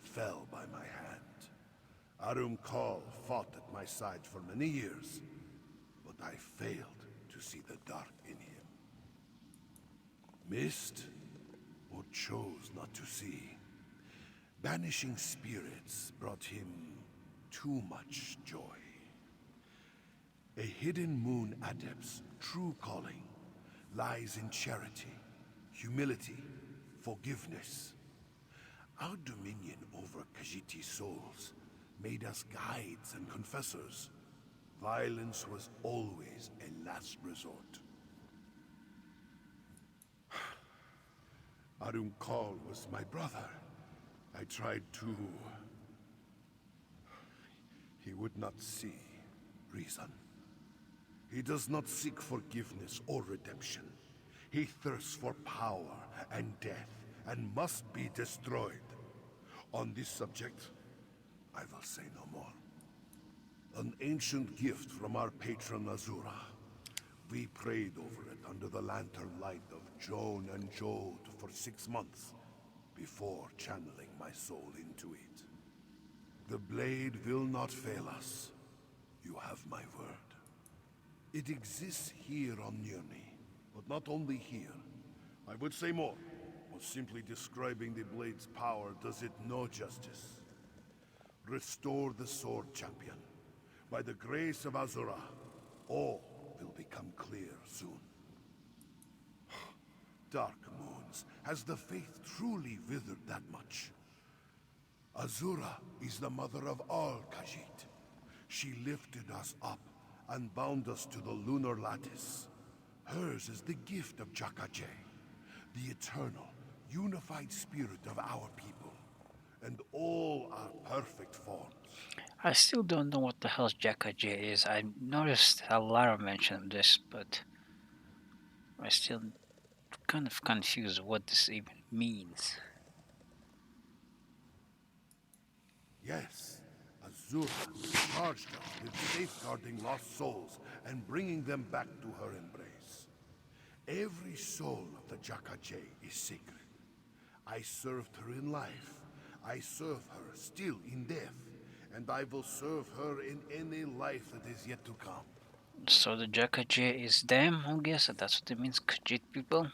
fell by my hand. Arum Kal fought at my side for many years, but I failed to see the dark in him. Missed, or chose not to see. Banishing spirits brought him too much joy. A hidden moon adept's true calling lies in charity, humility, forgiveness. Our dominion over Khajiiti's souls made us guides and confessors. Violence was always a last resort. Arum Kal was my brother. I tried to... He would not see reason. He does not seek forgiveness or redemption. He thirsts for power and death, and must be destroyed. On this subject, I will say no more. An ancient gift from our patron Azura. We prayed over it under the lantern light of Joan and Jode for 6 months, before channeling my soul into it. The blade will not fail us. You have my word. It exists here on Nirni, but not only here. I would say more, but simply describing the blade's power does it no justice. Restore the sword, champion. By the grace of Azura, all will become clear soon. Dark Moons, has the faith truly withered that much? Azura is the mother of all Khajiit. She lifted us up and bound us to the lunar lattice. Hers is the gift of Jakajay, the eternal, unified spirit of our people, and all are perfect forms. I still don't know what the hell Jacka-J is. I noticed a lot of mention of this, but I still kind of confused what this even means. Yes, Azura charged us with safeguarding lost souls and bringing them back to her embrace. Every soul of the Jakajay is sacred. I served her in life. I serve her still in death. And I will serve her in any life that is yet to come. So the Jacka-J is them, I guess? That's what it means, Khajiit people?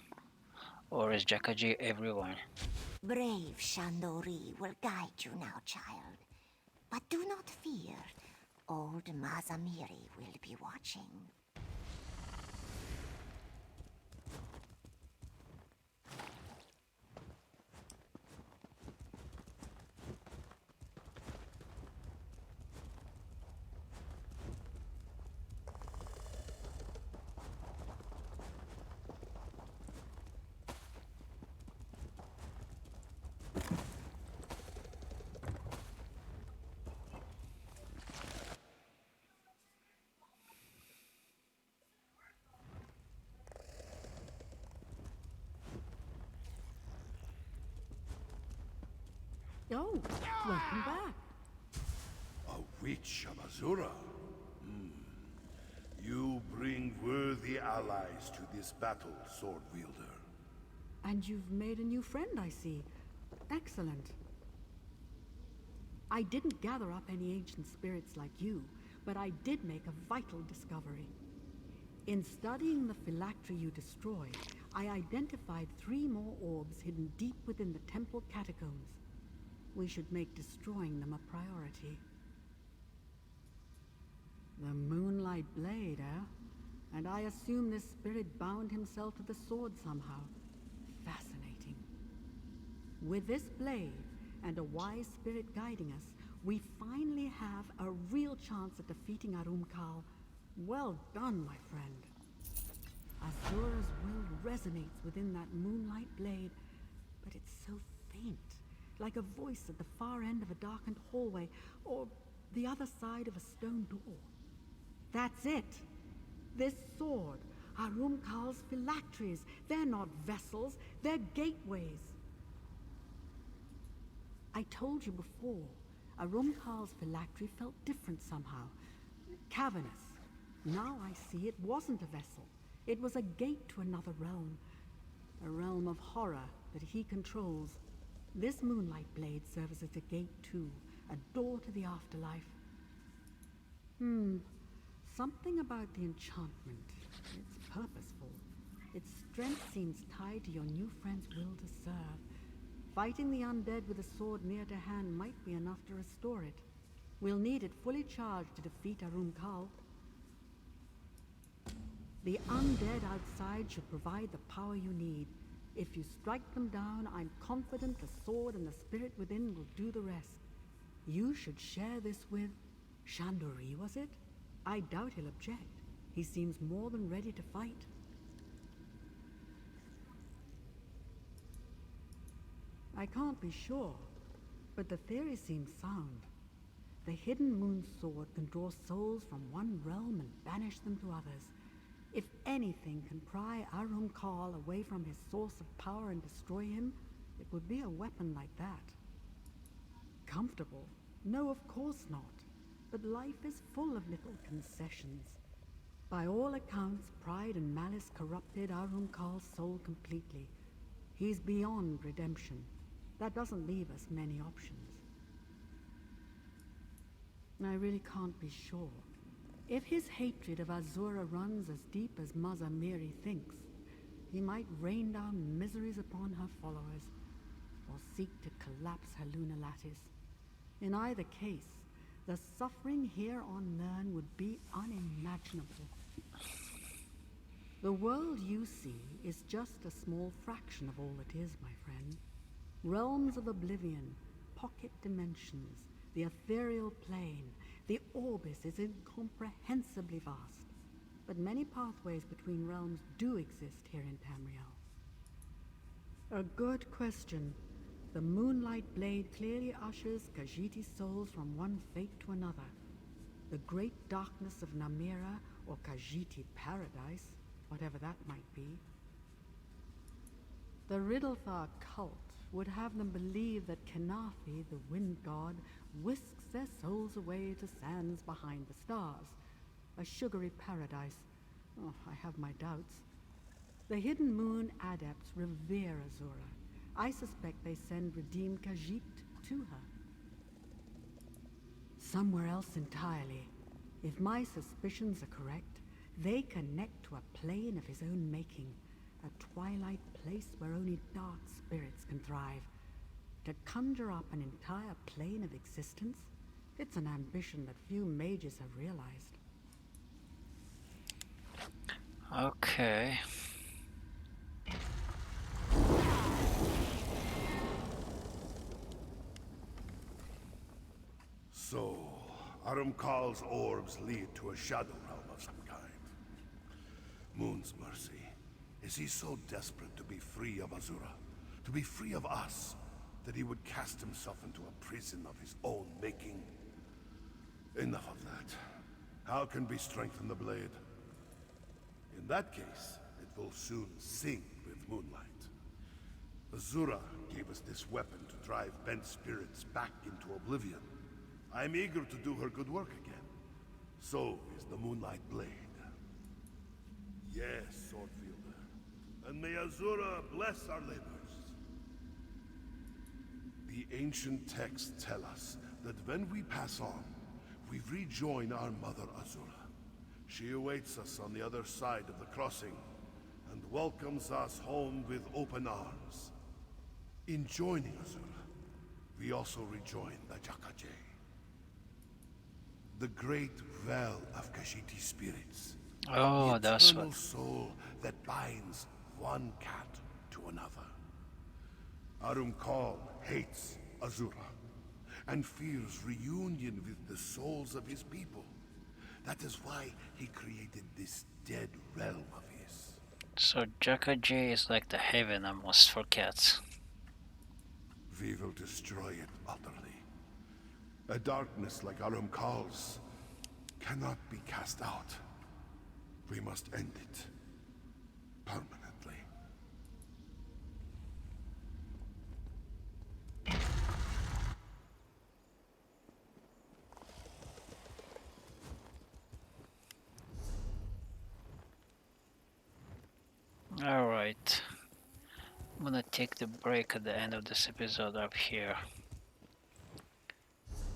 Or is Jacka-J everyone? Brave Shandori will guide you now, child. But do not fear. Old Mazamiri will be watching. Oh, welcome back. A witch of Azura? You bring worthy allies to this battle, Sword Wielder. And you've made a new friend, I see. Excellent. I didn't gather up any ancient spirits like you, but I did make a vital discovery. In studying the phylactery you destroyed, I identified 3 more orbs hidden deep within the temple catacombs. We should make destroying them a priority. The Moonlight Blade, eh? And I assume this spirit bound himself to the sword somehow. Fascinating. With this blade and a wise spirit guiding us, we finally have a real chance at defeating Arum Kal. Well done, my friend. Azura's will resonates within that Moonlight Blade, but it's so faint, like a voice at the far end of a darkened hallway, or the other side of a stone door. That's it. This sword, Arum Kal's phylacteries, they're not vessels, they're gateways. I told you before, Arum Kal's phylactery felt different somehow. Cavernous. Now I see it wasn't a vessel. It was a gate to another realm. a realm of horror that he controls. This moonlight blade serves as a gate too, a door to the afterlife. Something about the enchantment. It's purposeful. Its strength seems tied to your new friend's will to serve. Fighting the undead with a sword near to hand might be enough to restore it. We'll need it fully charged to defeat Arum Kal. The undead outside should provide the power you need. If you strike them down, I'm confident the sword and the spirit within will do the rest. You should share this with Shandori, was it? I doubt he'll object. He seems more than ready to fight. I can't be sure, but the theory seems sound. The hidden moon sword can draw souls from one realm and banish them to others. If anything can pry Arum Kal away from his source of power and destroy him, it would be a weapon like that. Comfortable? No, of course not. But life is full of little concessions. By all accounts, pride and malice corrupted Arum Kal's soul completely. He's beyond redemption. That doesn't leave us many options. I really can't be sure. If his hatred of Azura runs as deep as Mazamiri thinks, he might rain down miseries upon her followers, or seek to collapse her lunar lattice. In either case, the suffering here on Nirn would be unimaginable. The world you see is just a small fraction of all it is, my friend. Realms of oblivion, pocket dimensions, the ethereal plane, the Orbis is incomprehensibly vast. But many pathways between realms do exist here in Tamriel. A good question. The Moonlight Blade clearly ushers Khajiiti's souls from one fate to another. The great darkness of Namira, or Khajiiti Paradise, whatever that might be. The Riddlethar cult would have them believe that Kenathi, the wind god, whisks their souls away to sands behind the stars. A sugary paradise. Oh, I have my doubts. The Hidden Moon adepts revere Azura. I suspect they send redeemed Khajiit to her. Somewhere else entirely. If my suspicions are correct, they connect to a plane of his own making. A twilight place where only dark spirits can thrive. To conjure up an entire plane of existence? It's an ambition that few mages have realized. Okay. So, Arum Kal's orbs lead to a shadow realm of some kind. Moon's mercy. Is he so desperate to be free of Azura? To be free of us? That he would cast himself into a prison of his own making? Enough of that. How can we strengthen the blade? In that case, it will soon sing with moonlight. Azura gave us this weapon to drive bent spirits back into oblivion. I'm eager to do her good work again. So is the Moonlight Blade. Yes, Swordfielder. And may Azura bless our labors. The ancient texts tell us that when we pass on, we rejoin our mother Azura. She awaits us on the other side of the crossing and welcomes us home with open arms. In joining Azura, we also rejoin the Jakaje. The great well of Khajiiti spirits. Oh, the that's eternal what. soul that binds one cat to another. Arum Kal hates Azura and fears reunion with the souls of his people. That is why he created this dead realm of his. So Jaka J is like the heaven almost for cats. We will destroy it utterly. A darkness like Arum Kal's cannot be cast out. We must end it permanently. Alright. I'm gonna take the break at the end of this episode up here.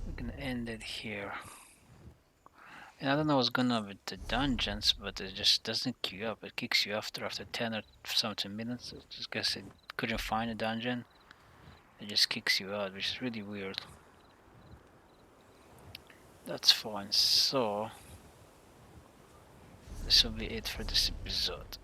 We're gonna end it here. And I don't know what's going on with the dungeons, but it just doesn't queue up. It kicks you after 10 or something minutes. I just guess it couldn't find a dungeon. It just kicks you out, which is really weird. That's fine. So this will be it for this episode.